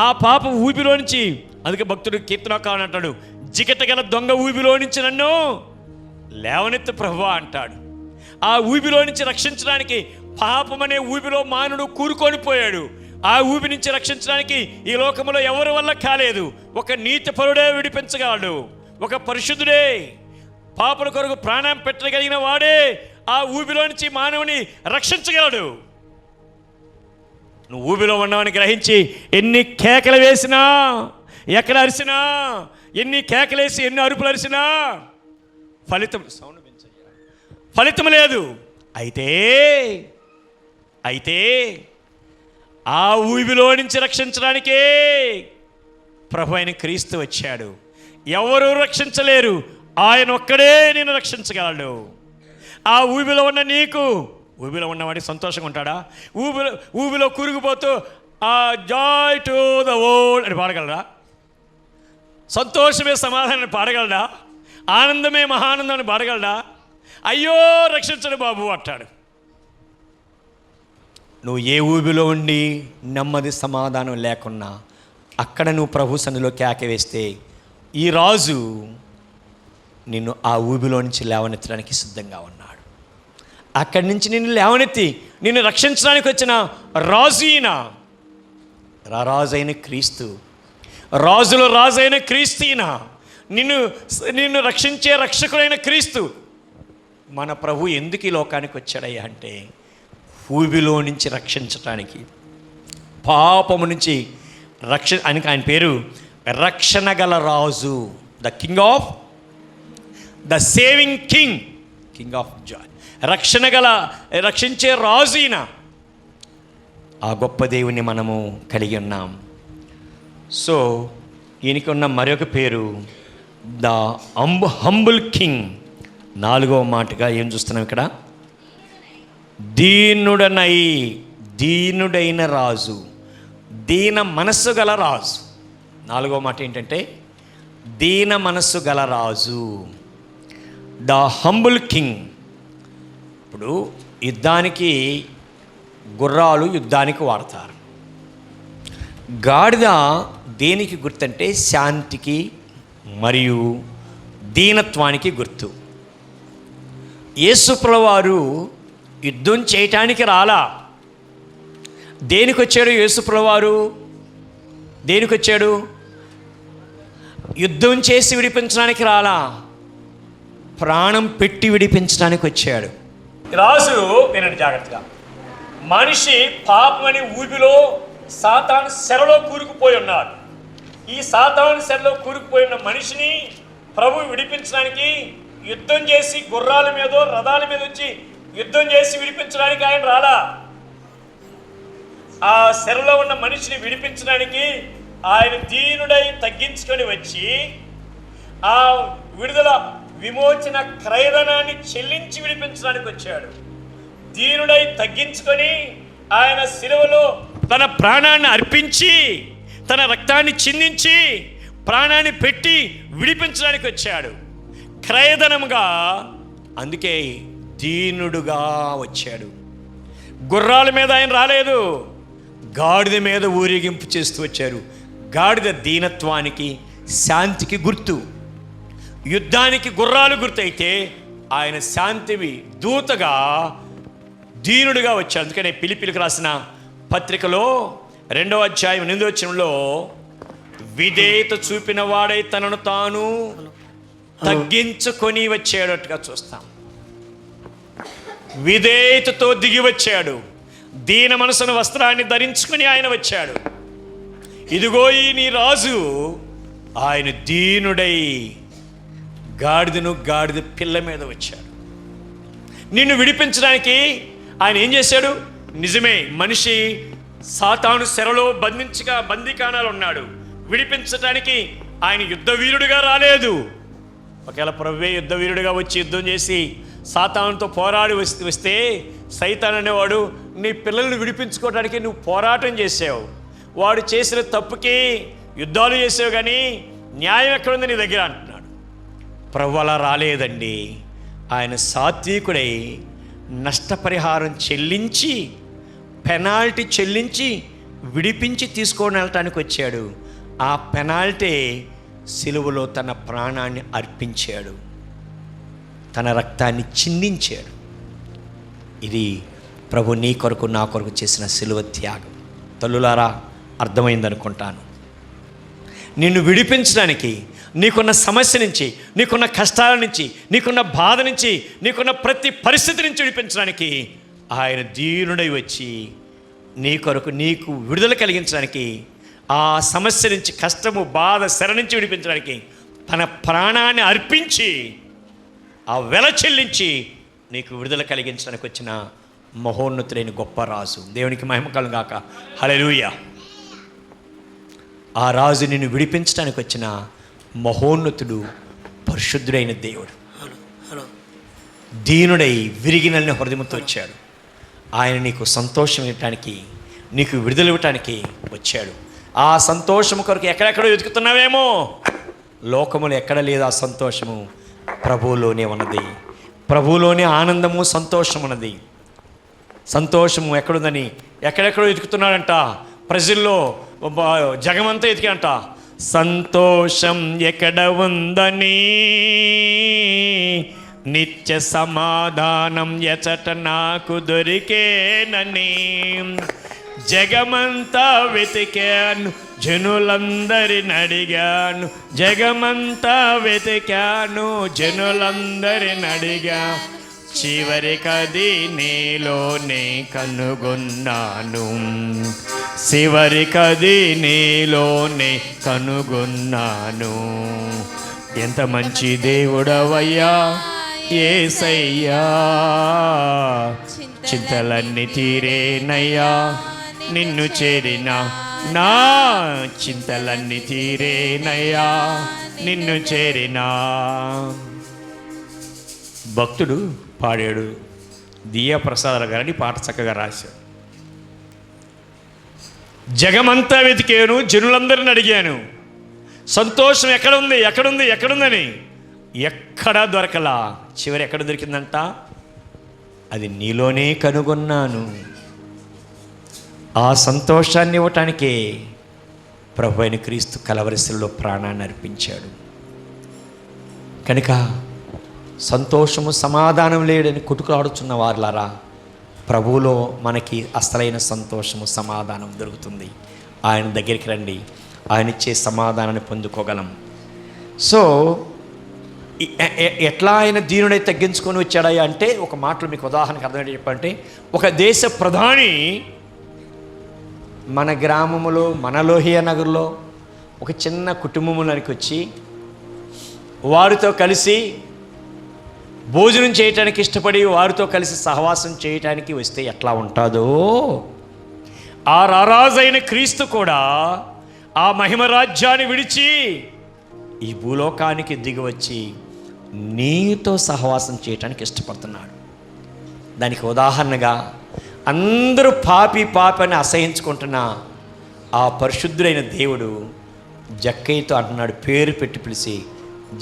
ఆ పాపపు ఊబిలో నుంచి, అందుకే భక్తుడు కీర్తనకారుడు అంటాడు, జిగటగల దొంగ ఊబిలో నుంచి నన్ను లేవనెత్తు ప్రభువా అంటాడు. ఆ ఊబిలో నుంచి రక్షించడానికి, పాపమనే ఊబిలో మానవుడు కూరుకొని పోయాడు. ఆ ఊబి నుంచి రక్షించడానికి ఈ లోకంలో ఎవరి వల్ల కాలేదు. ఒక నీతిపరుడే విడిపించగలడు, ఒక పరిశుద్ధుడే, పాపల కొరకు ప్రాణం పెట్టగలిగిన వాడే ఆ ఊబిలో నుంచి మానవుని రక్షించగలడు. నువ్వు ఊబిలో ఉన్నావని గ్రహించి ఎన్ని కేకలు వేసినా, ఎక్కడ అరిసినా, ఎన్ని కేకలేసి ఎన్ని అరుపులు అరిసినా ఫలితం లేదు. అయితే ఆ ఊబిలో నుంచి రక్షించడానికే ప్రభు అయిన క్రీస్తు వచ్చాడు. ఎవరు రక్షించలేరు, ఆయన ఒక్కడే నేను రక్షించగలడు. ఆ ఊబిలో ఉన్న నీకు, ఊబిలో ఉన్నవాడికి సంతోషంగా ఉంటాడా? ఊబిలో కూరుకుపోతూ ఆ జాయ్ టు ద వరల్డ్ అని పాడగలరా? సంతోషమే సమాధానాన్ని పాడగలడా? ఆనందమే మహానందాన్ని పాడగలడా? అయ్యో రక్షించడు బాబు అంటాడు. నువ్వు ఏ ఊబిలో ఉండి నెమ్మది సమాధానం లేకున్నా అక్కడ నువ్వు ప్రభు సన్నిధిలో కేక వేస్తే ఈ రాజు నిన్ను ఆ ఊబిలో నుంచి లేవనెత్తడానికి సిద్ధంగా ఉన్నాడు. అక్కడి నుంచి నిన్ను లేవనెత్తి నిన్ను రక్షించడానికి వచ్చిన రాజు ఈయన, రాజైన క్రీస్తు, రాజుల రాజైన క్రీస్తు ఈయన, నిన్ను రక్షించే రక్షకుడైన క్రీస్తు. మన ప్రభు ఎందుకు ఈ లోకానికి వచ్చాడయ్యా అంటే ఊబిలో నుంచి రక్షించటానికి, పాపము నుంచి ఆయన పేరు రక్షణ గల రాజు, the king of the saving king of joy, రక్షించే రాజు ఈయన. ఆ గొప్ప దేవుని మనము కలిగి ఉన్నాం. సో ఈయనకి ఉన్న మరొక పేరు ద హంబుల్ కింగ్. 4వ మాటగా ఏం చూస్తున్నాం ఇక్కడ? దీనుడైన రాజు, దీన మనస్సు గల రాజు. 4వ మాట ఏంటంటే దీన మనస్సు గల రాజు, ద హంబుల్ కింగ్. ఇప్పుడు యుద్ధానికి గుర్రాలు యుద్ధానికి వాడతారు. గాడిద దేనికి గుర్తంటే శాంతికి మరియు దీనత్వానికి గుర్తు. యేసుప్రభువారు యుద్ధం చేయటానికి రాలా. దేనికి వచ్చాడు యేసుప్రభువారు? దేనికి వచ్చాడు? యుద్ధం చేసి విడిపించడానికి రాలా, ప్రాణం పెట్టి విడిపించడానికి వచ్చాడు. రాజు వినండి జాగ్రత్తగా, మనిషి పాపమని ఊబిలో సాతాను శరలో కూరుకుపోయి ఉన్నాడు. ఈ సాతాను శరలో కూరుకుపోయి ఉన్న మనిషిని ప్రభు విడిపించడానికి యుద్ధం చేసి గుర్రాల మీద రథాల మీద వచ్చి యుద్ధం చేసి విడిపించడానికి ఆయన రాలా. ఆ శరలో ఉన్న మనిషిని విడిపించడానికి ఆయన దీనుడై తగ్గించుకొని వచ్చి ఆ విడుదల విమోచన క్రయధనాన్ని చెల్లించి విడిపించడానికి వచ్చాడు. దీనుడై తగ్గించుకొని ఆయన శిలువలో తన ప్రాణాన్ని అర్పించి తన రక్తాన్ని చిందించి ప్రాణాన్ని పెట్టి విడిపించడానికి వచ్చాడు క్రయధనముగా. అందుకే దీనుడుగా వచ్చాడు. గుర్రాల మీద ఆయన రాలేదు, గాడిద మీద ఊరేగింపు చేస్తూ వచ్చారు. గాడిద దీనత్వానికి శాంతికి గుర్తు, యుద్ధానికి గుర్రాలు గుర్తయితే ఆయన శాంతివి దూతగా దీనుడుగా వచ్చాడు. అందుకనే ఫిలిప్పీయులకు రాసిన పత్రికలో 2వ అధ్యాయం 8వ వచనంలో విధేయత చూపిన వాడై తనను తాను తగ్గించుకొని వచ్చేటట్టుగా చూస్తాం. విధేయతతో దిగి వచ్చాడు. దీన మనసును వస్త్రాన్ని ధరించుకొని ఆయన వచ్చాడు. ఇదిగో ఈ నీ రాజు, ఆయన దీనుడై గాడిద పిల్ల మీద వచ్చాడు. నిన్ను విడిపించడానికి ఆయన ఏం చేశాడు? నిజమే, మనిషి సాతాను శరలో బందీకానాలు ఉన్నాడు. విడిపించడానికి ఆయన యుద్ధ వీరుడిగా రాలేదు. ఒకవేళ ప్రభువే యుద్ధ వీరుడిగా వచ్చి యుద్ధం చేసి సాతానుతో పోరాడి వస్తే సైతాన్ అనేవాడు నీ పిల్లల్ని విడిపించుకోవడానికి నువ్వు పోరాటం చేసావు, వాడు చేసిన తప్పుకి యుద్ధాలు చేసావు, కానీ న్యాయం ఎక్కడుంది నీ దగ్గర అంటున్నాడు. ప్రభు అలా రాలేదండి. ఆయన సాత్వికుడై నష్టపరిహారం చెల్లించి పెనాల్టీ చెల్లించి విడిపించి తీసుకొని వెళ్ళటానికి వచ్చాడు. ఆ పెనాల్టీ సిలువలో తన ప్రాణాన్ని అర్పించాడు, తన రక్తాన్ని చిందించాడు. ఇది ప్రభు నీ కొరకు నా కొరకు చేసిన సిలువ త్యాగం. తల్లులారా, అర్థమైందనుకుంటాను. నిన్ను విడిపించడానికి, నీకున్న సమస్య నుంచి, నీకున్న కష్టాల నుంచి, నీకున్న బాధ నుంచి, నీకున్న ప్రతి పరిస్థితి నుంచి విడిపించడానికి ఆయన దీనుడై వచ్చి నీ కొరకు నీకు విడుదల కలిగించడానికి, ఆ సమస్య నుంచి, కష్టము, బాధ, శర నుంచి విడిపించడానికి తన ప్రాణాన్ని అర్పించి ఆ వెల చెల్లించి నీకు విడుదల కలిగించడానికి వచ్చిన మహోన్నతుడైన గొప్ప రాజు. దేవునికి మహిమ కలుగును గాక. హల్లెలూయా. ఆ రాజు నిన్ను విడిపించడానికి వచ్చిన మహోన్నతుడు, పరిశుద్ధుడైన దేవుడు. దీనుడై విరిగినల్ని హృదయంతో వచ్చాడు. ఆయన నీకు సంతోషం ఇవ్వటానికి, నీకు విడుదల ఇవ్వటానికి వచ్చాడు. ఆ సంతోషము కొరకు ఎక్కడెక్కడో వెతుకుతున్నావేమో, లోకములు ఎక్కడ లేదు ఆ సంతోషము, ప్రభువులోనే ఉన్నది. ప్రభువులోనే ఆనందము, సంతోషం ఉన్నది. సంతోషము ఎక్కడుందని ఎక్కడెక్కడో వెతుకుతున్నాడంట. ప్రజల్లో జగమంతా ఎతికంట, సంతోషం ఎక్కడ ఉందని, నిత్య సమాధానం ఎచట నాకు దొరికేనని. జగమంతా వెతికాను, జనులందరిని అడిగాను, జగమంతా వెతికాను, జనులందరిని అడిగాను, చివరికది నీలోనే కనుగొన్నాను, చివరికది నీలోనే కనుగొన్నాను. ఎంత మంచి దేవుడవయ్యా యేసయ్యా, చింతలన్నీ తీరేనయ్యా నిన్ను చేరినా, నా చింతలన్నీ తీరేనయ్యా నిన్ను చేరినా. భక్తుడు పాడాడు, దియా ప్రసాద్ గారని పాట చక్కగా రాశాడు. జగమంతా వెతికాను, జనులందరిని అడిగాను, సంతోషం ఎక్కడుంది ఎక్కడుంది ఎక్కడుందని, ఎక్కడా దొరకలా. చివరి ఎక్కడ దొరికిందంట? అది నీలోనే కనుగొన్నాను. ఆ సంతోషాన్ని ఇవ్వటానికే ప్రభు అయిన క్రీస్తు కలవరిశిలలో ప్రాణాన్ని అర్పించాడు. కనుక సంతోషము సమాధానం లేడని కుటుకాడుచున్న వారులారా, ప్రభువులో మనకి అసలైన సంతోషము సమాధానం దొరుకుతుంది. ఆయన దగ్గరికి రండి, ఆయన ఇచ్చే సమాధానాన్ని పొందుకోగలం. సో ఎట్లా ఆయన దీనుడై తగ్గించుకొని వచ్చాడయ్యా అంటే, ఒక మాటలు మీకు ఉదాహరణకు అర్థమయ్యే చెప్పంటే, ఒక దేశ ప్రధాని మన గ్రామములో, మన లోహియా నగర్లో ఒక చిన్న కుటుంబంలోనికి వచ్చి వారితో కలిసి భోజనం చేయటానికి ఇష్టపడి వారితో కలిసి సహవాసం చేయటానికి వస్తే ఎట్లా ఉంటుందో, ఆ రారాజైన క్రీస్తు కూడా ఆ మహిమ రాజ్యాన్ని విడిచి ఈ భూలోకానికి దిగివచ్చి నీతో సహవాసం చేయటానికి ఇష్టపడుతున్నాడు. దానికి ఉదాహరణగా అందరూ పాపి అని అసహించుకుంటున్న ఆ పరిశుద్ధుడైన దేవుడు జక్కయ్యతో అంటున్నాడు, పేరు పెట్టి పిలిచి,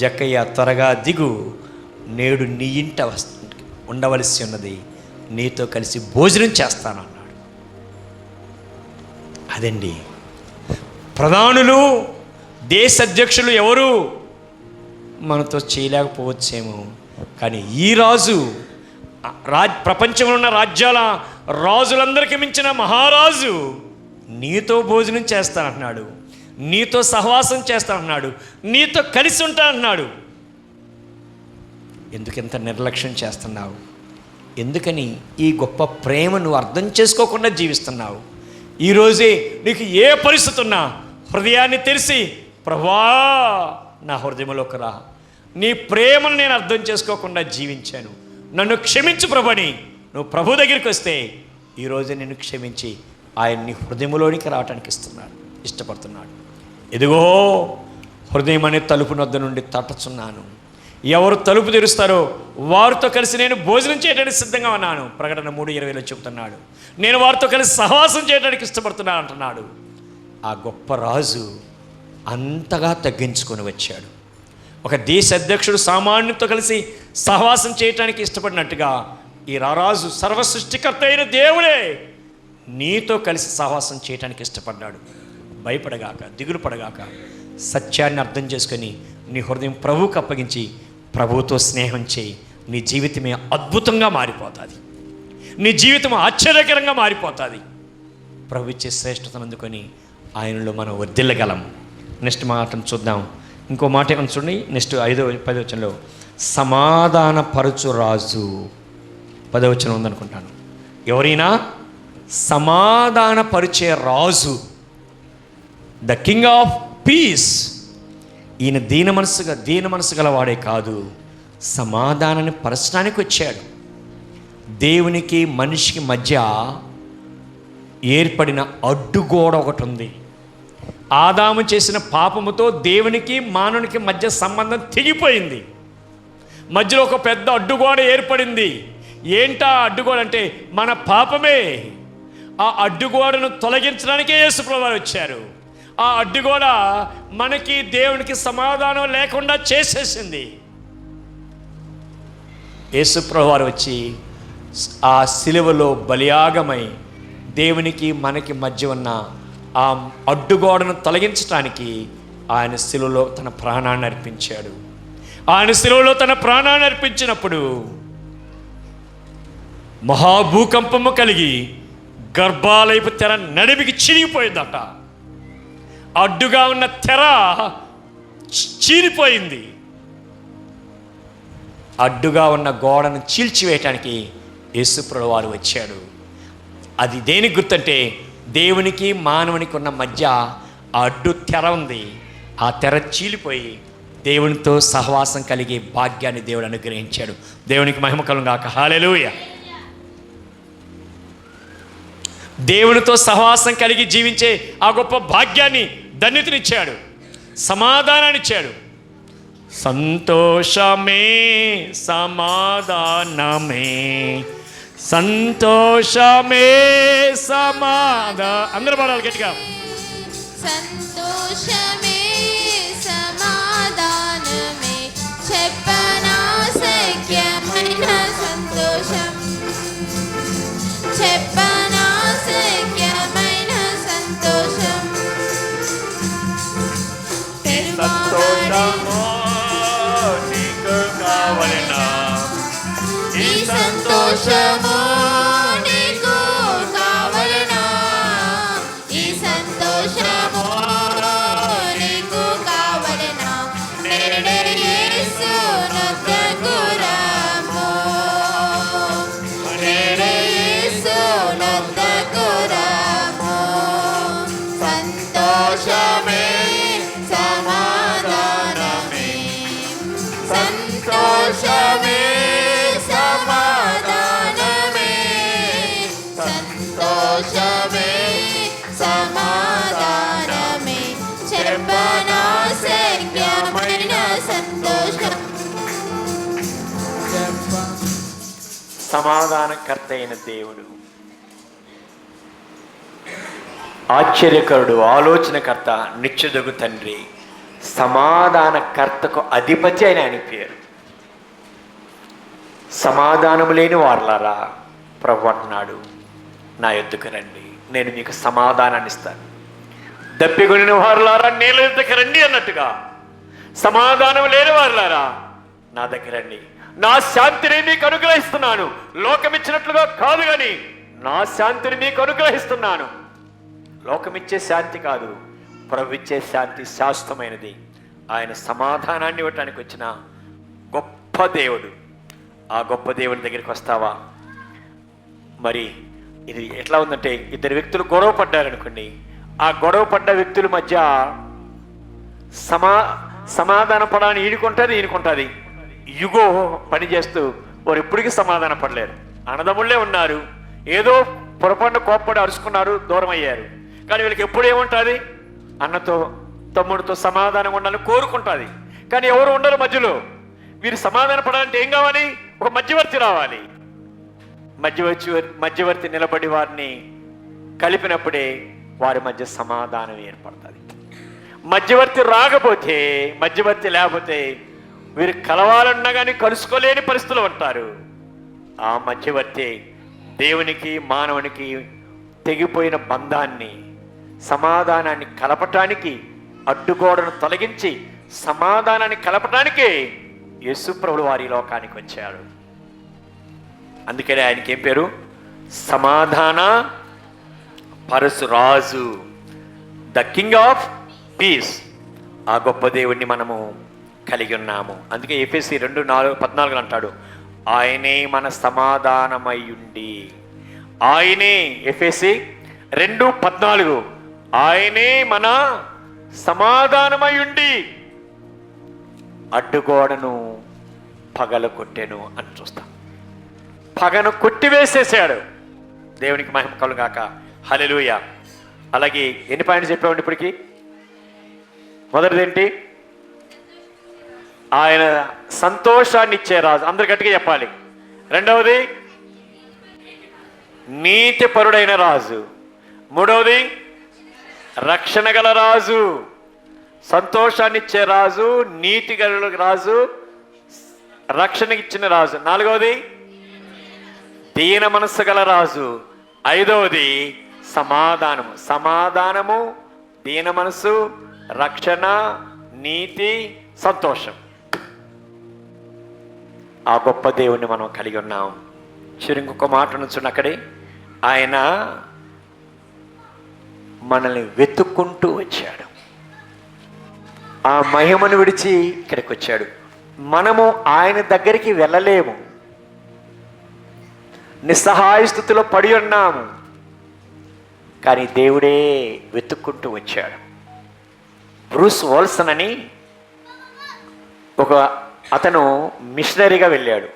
జక్కయ్య త్వరగా దిగు, నేడు నీ ఇంట ఉండవలసి ఉన్నది, నీతో కలిసి భోజనం చేస్తాను అన్నాడు. అదండి ప్రధానులు, దేశ అధ్యక్షులు ఎవరు మనతో చేయలేకపోవచ్చేమో, కానీ ఈ రాజు ప్రపంచంలో ఉన్న రాజ్యాల రాజులందరికీ మించిన మహారాజు నీతో భోజనం చేస్తానంటున్నాడు, నీతో సహవాసం చేస్తానంటున్నాడు, నీతో కలిసి ఉంటానంటున్నాడు. ఎందుకింత నిర్లక్ష్యం చేస్తున్నావు? ఎందుకని ఈ గొప్ప ప్రేమను అర్థం చేసుకోకుండా జీవిస్తున్నావు? ఈరోజే నీకు ఏ పరిస్థితి ఉన్నా హృదయాన్ని తెరిచి, ప్రభువా నా హృదయంలోకి రా, నీ ప్రేమను నేను అర్థం చేసుకోకుండా జీవించాను, నన్ను క్షమించు ప్రభుని నువ్వు ప్రభు దగ్గరికి వస్తే ఈరోజు నిన్ను క్షమించి ఆయన్ని హృదయంలోనికి రావటానికి ఇష్టపడుతున్నాడు. ఇదిగో హృదయం అనే తలుపు నొద్ద నుండి తట్టుచున్నాను, ఎవరు తలుపు తెరుస్తారో వారితో కలిసి నేను భోజనం చేయడానికి సిద్ధంగా ఉన్నాను. ప్రకటన 3:20 చెబుతున్నాడు. నేను వారితో కలిసి సహవాసం చేయడానికి ఇష్టపడుతున్నాను అంటున్నాడు. ఆ గొప్ప రాజు అంతగా తగ్గించుకొని వచ్చాడు. ఒక దేశ అధ్యక్షుడు సామాన్యుతో కలిసి సహవాసం చేయటానికి ఇష్టపడినట్టుగా ఈ రారాజు సర్వ సృష్టికర్త అయిన దేవుడే నీతో కలిసి సహవాసం చేయటానికి ఇష్టపడ్డాడు. భయపడగాక, దిగులు పడగాక, సత్యాన్ని అర్థం చేసుకొని నీ హృదయం ప్రభువుకు అప్పగించి ప్రభువుతో స్నేహం చేయి. నీ జీవితమే అద్భుతంగా మారిపోతుంది, నీ జీవితం ఆశ్చర్యకరంగా మారిపోతుంది. ప్రభు ఇచ్చే శ్రేష్ఠతను అందుకొని ఆయనలో మనం వర్ధిల్లగలం. నెక్స్ట్ మాటను చూద్దాం. ఇంకో మాట ఏమన్నా చూడండి, నెక్స్ట్ 5వ-10వ వచనంలో సమాధానపరచు రాజు, 10వ వచనం ఉందనుకుంటాను. ఎవరైనా సమాధానపరిచే రాజు, ద కింగ్ ఆఫ్ పీస్. ఈయన దీన మనసు గలవాడే కాదు, సమాధానాన్ని పరచడానికి వచ్చాడు. దేవునికి మనిషికి మధ్య ఏర్పడిన అడ్డుగోడ ఒకటి ఉంది. ఆదాము చేసిన పాపముతో దేవునికి మానవునికి మధ్య సంబంధం తెగిపోయింది. మధ్యలో ఒక పెద్ద అడ్డుగోడ ఏర్పడింది. ఏంటా అడ్డుగోడ అంటే మన పాపమే. ఆ అడ్డుగోడను తొలగించడానికే యేసుప్రభువు వారు వచ్చారు. ఆ అడ్డుగోడ మనకి దేవునికి సమాధానం లేకుండా చేసేసింది. యేసుప్రభువు వారు వచ్చి ఆ సిలువలో బలియాగమై దేవునికి మనకి మధ్య ఉన్న ఆ అడ్డుగోడను తొలగించడానికి ఆయన శిలువలో తన ప్రాణాన్ని అర్పించాడు. ఆయన శిలువలో తన ప్రాణాన్ని అర్పించినప్పుడు మహాభూకంపము కలిగి గర్భాలయపు తెర నడిమికి చిరిగిపోయిందట. అడ్డుగా ఉన్న తెర చీరిపోయింది. అడ్డుగా ఉన్న గోడను చీల్చివేయటానికి యేసుప్రభువు వారు వచ్చాడు. అది దేనికి గుర్తంటే దేవునికి మానవునికి ఉన్న మధ్య ఆ అడ్డు తెర ఉంది. ఆ తెర చీలిపోయి దేవునితో సహవాసం కలిగే భాగ్యాన్ని దేవుడు అనుగ్రహించాడు. దేవునికి మహిమ కలుగును గాక. హల్లెలూయా. దేవునితో సహవాసం కలిగి జీవించే ఆ గొప్ప భాగ్యాన్ని, ధన్యతనిచ్చాడు, సమాధానాన్ని ఇచ్చాడు. సంతోషమే సమాధానమే, సంతోషమే అందరూ పాడాలి గట్టిగా. సంతోషమే సమాధానమే, చెప్పనా శక్యమైన సంతోషం, చెప్పనా శక్యమైన సంతోషం. సంతోషము నీకు కావలెనా, ఈ సంతోషము నీకు కావలెనా, ఈ సంతోషము నీకు కావలెనా. సమాధానకర్త అయిన దేవుడు, ఆశ్చర్యకరుడు, ఆలోచనకర్త, నిత్యుదగు తండ్రి, సమాధానకర్తకు అధిపతి అని ఆయన పేరు. సమాధానం లేని వారలారా ప్రభు అంటున్నాడు, నా యొద్దకు రండి, నేను మీకు సమాధానాన్ని ఇస్తాను. దప్పికొనిన వారలారా నేల యొద్దకు రండి అన్నట్టుగా, సమాధానం లేని వారలారా నా దగ్గర రండి, నా శాంతిని మీకు అనుగ్రహిస్తున్నాను. లోకమిచ్చినట్లుగా కాదు కానీ నా శాంతిని మీకు అనుగ్రహిస్తున్నాను. లోకమిచ్చే శాంతి కాదు, ప్రభు ఇచ్చే శాంతి శాశ్వతమైనది. ఆయన సమాధానాన్ని ఇవ్వటానికి వచ్చిన గొప్ప దేవుడు. ఆ గొప్ప దేవుని దగ్గరికి వస్తావా? మరి ఇది ఎట్లా ఉందంటే, ఇద్దరు వ్యక్తులు గొడవ పడ్డారనుకోండి, ఆ గొడవ పడ్డ వ్యక్తుల మధ్య సమాధాన పడాలని ఈడుకుంటుంది, ఈయనకుంటుంది. యుగో పనిచేస్తూ వారు ఎప్పటికీ సమాధాన పడలేరు. అన్నదమ్ముళ్ళే ఉన్నారు, ఏదో పొరపాటున కోప్పడి అరుచుకున్నారు, దూరం అయ్యారు. కానీ వీళ్ళకి ఎప్పుడు ఏముంటుంది, అన్నతో తమ్ముడితో సమాధానం ఉండాలని కోరుకుంటుంది. కానీ ఎవరు ఉండరు మధ్యలో. వీరు సమాధాన పడాలంటే ఏం కావాలి? ఒక మధ్యవర్తి రావాలి. మధ్యవర్తి నిలబడి వారిని కలిపినప్పుడే వారి మధ్య సమాధానం ఏర్పడుతుంది. మధ్యవర్తి రాకపోతే, మధ్యవర్తి లేకపోతే వీరు కలవాలన్నా కానీ కలుసుకోలేని పరిస్థితులు ఉంటారు. ఆ మధ్యవర్తి దేవునికి మానవునికి తెగిపోయిన బంధాన్ని, సమాధానాన్ని కలపటానికి, అడ్డుగోడను తొలగించి సమాధానాన్ని కలపటానికే యేసుప్రభుడు వారి లోకానికి వచ్చాడు. అందుకనే ఆయనకి ఏం పేరు? సమాధాన పరశురాజు, ద కింగ్ ఆఫ్ పీస్. ఆ గొప్ప దేవుణ్ణి మనము కలిగి ఉన్నాము. అందుకే ఎఫెసీ 2:14 అంటాడు, ఆయనే మన సమాధానమయ్యుండి. ఆయనే, ఎఫెసీ 2:14, ఆయనే మన సమాధానమయ్యుండి అడ్డుగోడను పగలు కొట్టెను అని చూస్తాం. పగను కొట్టివేసేసాడు. దేవునికి మహిమ కలుగాక. హల్లెలూయా. అలాగే ఎన్ని పాయింట్స్ చెప్పామండి ఇప్పటికి? మొదటిదేంటి? ఆయన సంతోషాన్ని ఇచ్చే రాజు, అందరు గట్టిగా చెప్పాలి. రెండవది నీతిపరుడైన రాజు. మూడవది రక్షణ గల రాజు, సంతోషాన్ని ఇచ్చే రాజు, నీతి గల రాజు, రక్షణ ఇచ్చిన రాజు. నాలుగవది దీన మనస్సు గల రాజు. ఐదవది సమాధానము. సమాధానము, దీన మనస్సు, రక్షణ, నీతి, సంతోషం. ఆ గొప్ప దేవుణ్ణి మనం కలిగి ఉన్నాం. ఇంకొక మాట నుంచున్న అక్కడే, ఆయన మనల్ని వెతుక్కుంటూ వచ్చాడు. ఆ మహిమను విడిచి ఇక్కడికి వచ్చాడు. మనము ఆయన దగ్గరికి వెళ్ళలేము, నిస్సహాయ స్థితిలో పడి ఉన్నాము. కానీ దేవుడే వెతుక్కుంటూ వచ్చాడు. బ్రూస్ వాల్సన్ అని ఒక అతను మిషనరీగా వెళ్ళాడు.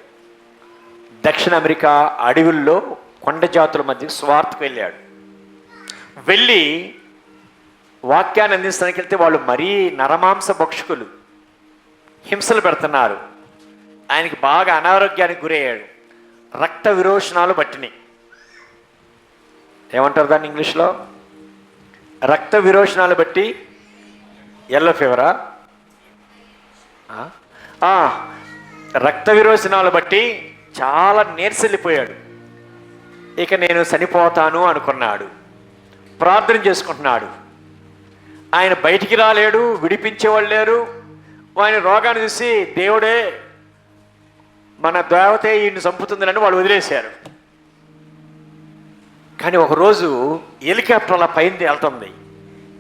దక్షిణ అమెరికా అడవుల్లో కొండ జాతుల మధ్య స్వార్థకు వెళ్ళాడు. వెళ్ళి వాక్యాన్ని అందించడానికి వెళ్తే వాళ్ళు మరీ నరమాంస భక్షకులు, హింసలు పెడుతున్నారు. ఆయనకి బాగా అనారోగ్యానికి గురయ్యాడు. రక్త విరోచనాలు పట్టినాయి. ఏమంటారు దాన్ని ఇంగ్లీష్లో? రక్త విరోచనాలు బట్టి ఎల్లో ఫీవరా? రక్త విరోచనాలు బట్టి చాలా నీరసెళ్ళిపోయాడు. ఇక నేను చనిపోతాను అనుకున్నాడు. ప్రార్థన చేసుకుంటున్నాడు. ఆయన బయటికి రాలేడు, విడిపించేవాళ్ళు లేరు. ఆయన రోగాన్ని చూసి దేవుడే, మన దేవతే ఈయన్ని చంపుతుందని వాళ్ళు వదిలేశారు. కానీ ఒకరోజు హెలికాప్టర్ అలా పైన వెళ్తుంది.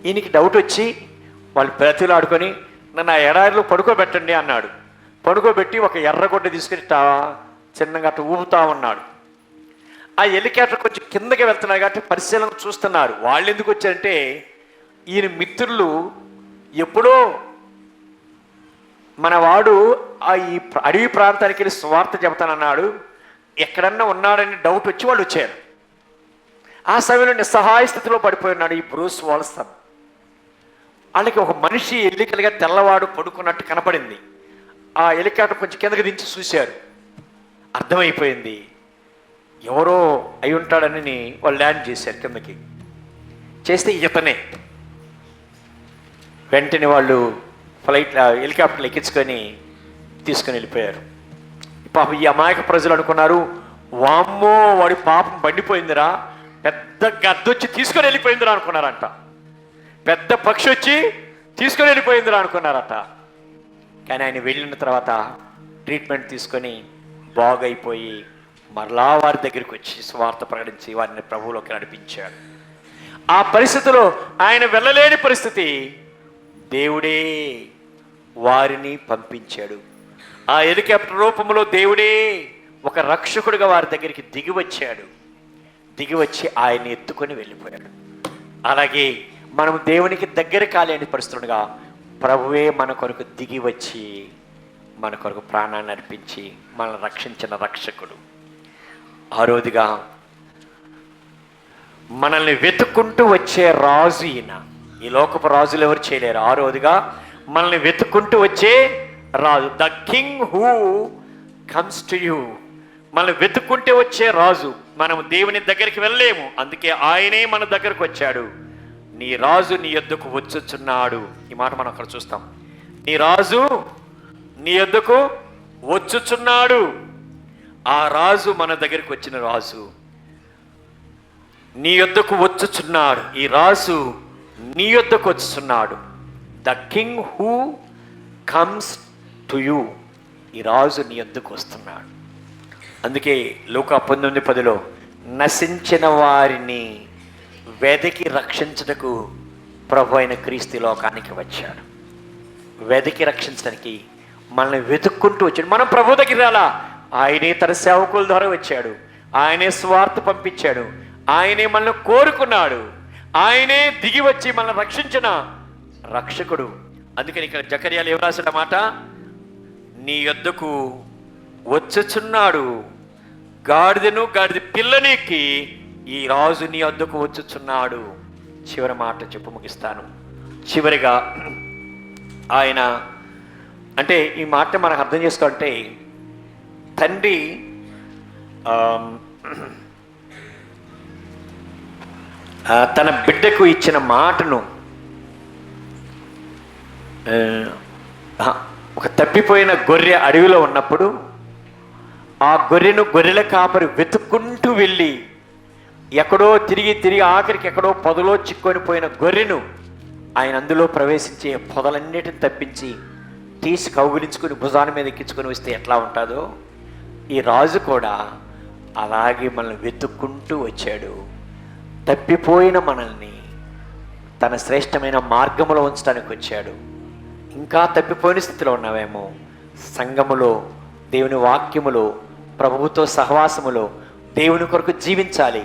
ఈయనకి డౌట్ వచ్చి వాళ్ళు బ్రతిలాడుకొని, నన్ను ఆ ఎడారిలో పడుకోబెట్టండి అన్నాడు. పడుకోబెట్టి ఒక ఎర్రగొడ్డ తీసుకుని చిన్నగా అట్లా ఊపుతా ఉన్నాడు. ఆ హెలికాప్టర్ కొంచెం కిందకి వెళ్తున్నారు కాబట్టి పరిశీలన చూస్తున్నారు. వాళ్ళు ఎందుకు వచ్చారంటే, ఈయన మిత్రులు ఎప్పుడో మనవాడు ఈ అడవి ప్రాంతానికి వెళ్ళి స్వార్థ చెబుతానన్నాడు, ఎక్కడన్నా ఉన్నాడని డౌట్ వచ్చి వాళ్ళు వచ్చారు. ఆ సమయంలో నిస్సహాయ స్థితిలో పడిపోయి ఉన్నాడు ఈ బ్రూస్ వాల్సన్. వాళ్ళకి ఒక మనిషి ఎల్లికలుగా తెల్లవాడు పడుకున్నట్టు కనపడింది. ఆ హెలికాప్టర్ కొంచెం కిందకి దించి చూశారు. అర్థమైపోయింది, ఎవరో అయి ఉంటాడని వాళ్ళు ల్యాండ్ చేశారు కిందకి. చేస్తే ఇతనే. వెంటనే వాళ్ళు హెలికాప్టర్లు ఎక్కించుకొని తీసుకొని వెళ్ళిపోయారు. పాపం ఈ అమాయక ప్రజలు అనుకున్నారు, వామ్మో వాడి పాపం బండిపోయిందిరా, పెద్ద గద్దొచ్చి తీసుకొని వెళ్ళిపోయిందిరా అనుకున్నారంట. పెద్ద పక్షి వచ్చి తీసుకొని వెళ్ళిపోయిందిరా అనుకున్నారట. కానీ ఆయన వెళ్ళిన తర్వాత ట్రీట్మెంట్ తీసుకొని బాగైపోయి మరలా వారి దగ్గరికి వచ్చి స్వార్థ ప్రకటించి వారిని ప్రభువులోకి నడిపించాడు. ఆ పరిస్థితిలో ఆయన వెళ్ళలేని పరిస్థితి, దేవుడే వారిని పంపించాడు. ఆ హెలికాప్టర్ రూపంలో దేవుడే ఒక రక్షకుడిగా వారి దగ్గరికి దిగివచ్చాడు. దిగివచ్చి ఆయన్ని ఎత్తుకొని వెళ్ళిపోయాడు. అలాగే మనం దేవునికి దగ్గర కాలేని పరిస్థితులుగా ప్రభువే మన కొరకు దిగి వచ్చి మన కొరకు ప్రాణాన్ని అర్పించి మనల్ని రక్షించిన రక్షకుడు. ఆరోదిగా మనల్ని వెతుక్కుంటూ వచ్చే రాజు ఈయన. ఈ లోకపు రాజులు ఎవరు చేయలేరు. ఆరోదిగా మనల్ని వెతుక్కుంటూ వచ్చే రాజు, the king who comes to you. మనల్ని వెతుక్కుంటే వచ్చే రాజు. మనం దేవుని దగ్గరికి వెళ్ళలేము, అందుకే ఆయనే మన దగ్గరకు వచ్చాడు. నీ రాజు నీ యొద్దకు వచ్చుచున్నాడు. ఈ మాట మనం అక్కడ చూస్తాం. నీ రాజు నీ యొద్దకు వచ్చుచున్నాడు. ఆ రాజు మన దగ్గరికి వచ్చిన రాజు నీ యొద్దకు వచ్చుచున్నాడు. ఈ రాజు నీ యొద్దకు వచ్చుచున్నాడు. The king who comes to you. ఈ రాజు నీ యొద్దకు వస్తున్నాడు. అందుకే లూకా 19:10 నశించిన వారిని వెదకి రక్షించుటకు ప్రభు అయిన క్రీస్తు లోకానికి వచ్చాడు. వెదకి రక్షించడానికి మనల్ని వెతుక్కుంటూ వచ్చాడు. మనం ప్రభు దగ్గర రాలా, ఆయనే తన సేవకుల ద్వారా వచ్చాడు. ఆయనే స్వార్థ పంపించాడు. ఆయనే మనల్ని కోరుకున్నాడు. ఆయనే దిగి వచ్చి మనల్ని రక్షించిన రక్షకుడు. అందుకని ఇక్కడ జకర్యాలు ఏం రాసిన మాట, నీ యొద్దకు వచ్చుచున్నాడు, గాడిదను గాడిద పిల్లనికి ఈ రాజు నీ వద్దకు వచ్చుచున్నాడు. చివరి మాట చెప్పు ముగిస్తాను. చివరిగా ఆయన అంటే ఈ మాట మనకు అర్థం చేసుకోవాలంటే, తండ్రి తన బిడ్డకు ఇచ్చిన మాటను, ఒక తప్పిపోయిన గొర్రె అడవిలో ఉన్నప్పుడు ఆ గొర్రెను గొర్రెల కాపరి వెతుక్కుంటూ వెళ్ళి ఎక్కడో తిరిగి ఆఖరికి ఎక్కడో పొదలో చిక్కొని పోయిన గొర్రెను ఆయన అందులో ప్రవేశించి పొదలన్నిటిని తప్పించి తీసి కౌగిలించుకుని భుజాన మీద ఎక్కించుకొని వస్తే ఎట్లా ఉంటుందో, ఈ రాజు కూడా అలాగే మనల్ని వెతుక్కుంటూ వచ్చాడు. తప్పిపోయిన మనల్ని తన శ్రేష్టమైన మార్గములో ఉంచడానికి వచ్చాడు. ఇంకా తప్పిపోయిన స్థితిలో ఉన్నావేమో, సంఘములో, దేవుని వాక్యములో, ప్రభువుతో సహవాసములో దేవుని కొరకు జీవించాలి,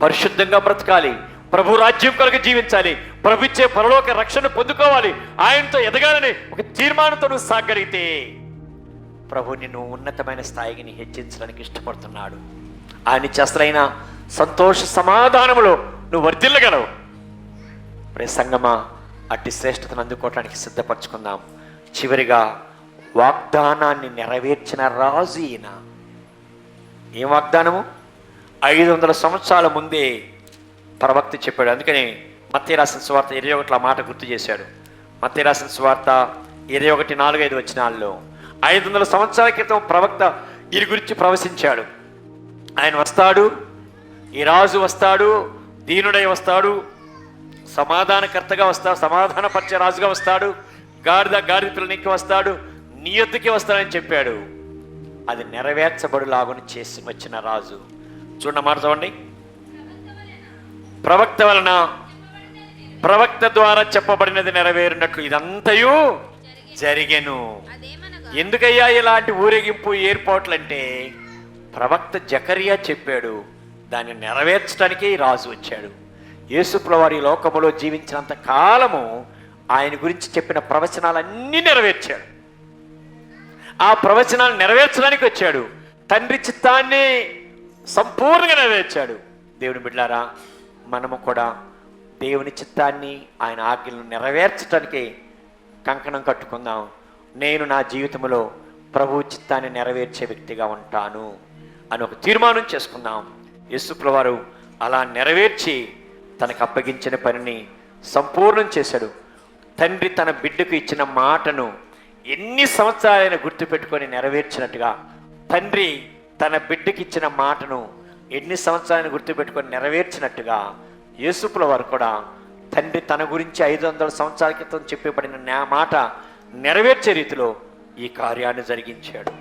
పరిశుద్ధంగా బ్రతకాలి, ప్రభు రాజ్యం కొరకు జీవించాలి, ప్రభు ఇచ్చే పరలోక రక్షణ పొందుకోవాలి, ఆయనతో ఎదగాలని ఒక తీర్మానంతో నువ్వు సాగలిగితే ప్రభు నిన్ను ఉన్నతమైన స్థాయికి హెచ్చించడానికి ఇష్టపడుతున్నాడు. ఆయన చేస్తలైన సంతోష సమాధానములో నువ్వు వర్ధిల్లగలవు. ప్రే సంగమా, అట్టి శ్రేష్టతను అందుకోవటానికి సిద్ధపరచుకుందాం. చివరిగా వాగ్దానాన్ని నెరవేర్చిన రాజు ఈయన. ఏం వాగ్దానము? 500 సంవత్సరాల ముందే ప్రవక్త చెప్పాడు. అందుకని మత్తయి రాసిన సువార్త 21 మాట గుర్తు చేశాడు. మత్తయి రాసిన సువార్త 21:4-5 వచనాల్లో 500 సంవత్సరాల క్రితం ప్రవక్త వీరి గురించి ప్రవచించాడు. ఆయన వస్తాడు, ఈ రాజు వస్తాడు, దీనుడై వస్తాడు, సమాధానకర్తగా వస్తాడు, సమాధానపరిచే రాజుగా వస్తాడు, గాడిద పిల్లనికి వస్తాడు, నీ యొద్దకే వస్తాడని చెప్పాడు. అది నెరవేర్చబడులాగుని చేసి వచ్చిన రాజు. చూడండి మాట చూడండి. ప్రవక్త ద్వారా చెప్పబడినది నెరవేరినట్లు ఇదంతయు జరిగెను. ఎందుకయ్యా ఇలాంటి ఊరేగింపు ఏర్పాట్లు అంటే, ప్రవక్త జకరియా చెప్పాడు, దాన్ని నెరవేర్చడానికే ఈ రాజు వచ్చాడు. యేసుప్రభువారు ఈ లోకములో జీవించినంత కాలము ఆయన గురించి చెప్పిన ప్రవచనాలన్నీ నెరవేర్చాడు. ఆ ప్రవచనాలు నెరవేర్చడానికి వచ్చాడు. తండ్రి చిత్తాన్ని సంపూర్ణంగా నెరవేర్చాడు. దేవుని బిడ్డలారా, మనము కూడా దేవుని చిత్తాన్ని, ఆయన ఆజ్ఞలను నెరవేర్చడానికి కంకణం కట్టుకుందాం. నేను నా జీవితంలో ప్రభు చిత్తాన్ని నెరవేర్చే వ్యక్తిగా ఉంటాను అని ఒక తీర్మానం చేసుకుందాం. యేసుప్రభువు వారు అలా నెరవేర్చి తనకు అప్పగించిన పనిని సంపూర్ణం చేశాడు. తండ్రి తన బిడ్డకు ఇచ్చిన మాటను ఎన్ని సంవత్సరాలైనా గుర్తుపెట్టుకొని నెరవేర్చినట్టుగా, తండ్రి తన బిడ్డకి ఇచ్చిన మాటను ఎన్ని సంవత్సరాలను గుర్తుపెట్టుకొని నెరవేర్చినట్టుగా యేసుప్రభువు వారు కూడా తండ్రి తన గురించి 500 సంవత్సరాల క్రితం చెప్పబడిన మాట నెరవేర్చే రీతిలో ఈ కార్యాన్ని జరిగించాడు.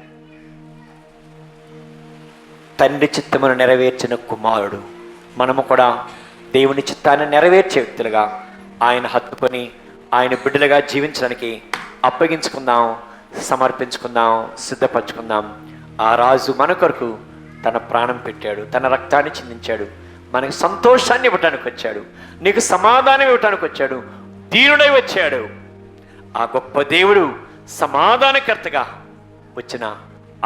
తండ్రి చిత్తమును నెరవేర్చిన కుమారుడు. మనము కూడా దేవుని చిత్తాన్ని నెరవేర్చే వ్యక్తులుగా ఆయన హత్తుకొని ఆయన బిడ్డలుగా జీవించడానికి అప్పగించుకుందాం, సమర్పించుకుందాం, సిద్ధపరచుకుందాం. ఆ రాజు మన కొరకు తన ప్రాణం పెట్టాడు, తన రక్తాన్ని చిందించాడు, మనకు సంతోషాన్ని ఇవ్వటానికి వచ్చాడు, నీకు సమాధానం ఇవ్వటానికి వచ్చాడు, దీనుడై వచ్చాడు. ఆ గొప్ప దేవుడు సమాధానకర్తగా వచ్చిన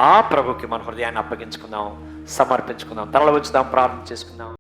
ఆ ప్రభుకి మన హృదయాన్ని అప్పగించుకుందాం, సమర్పించుకుందాం, తలలు ఉంచుదాం, ప్రార్థన చేసుకుందాం.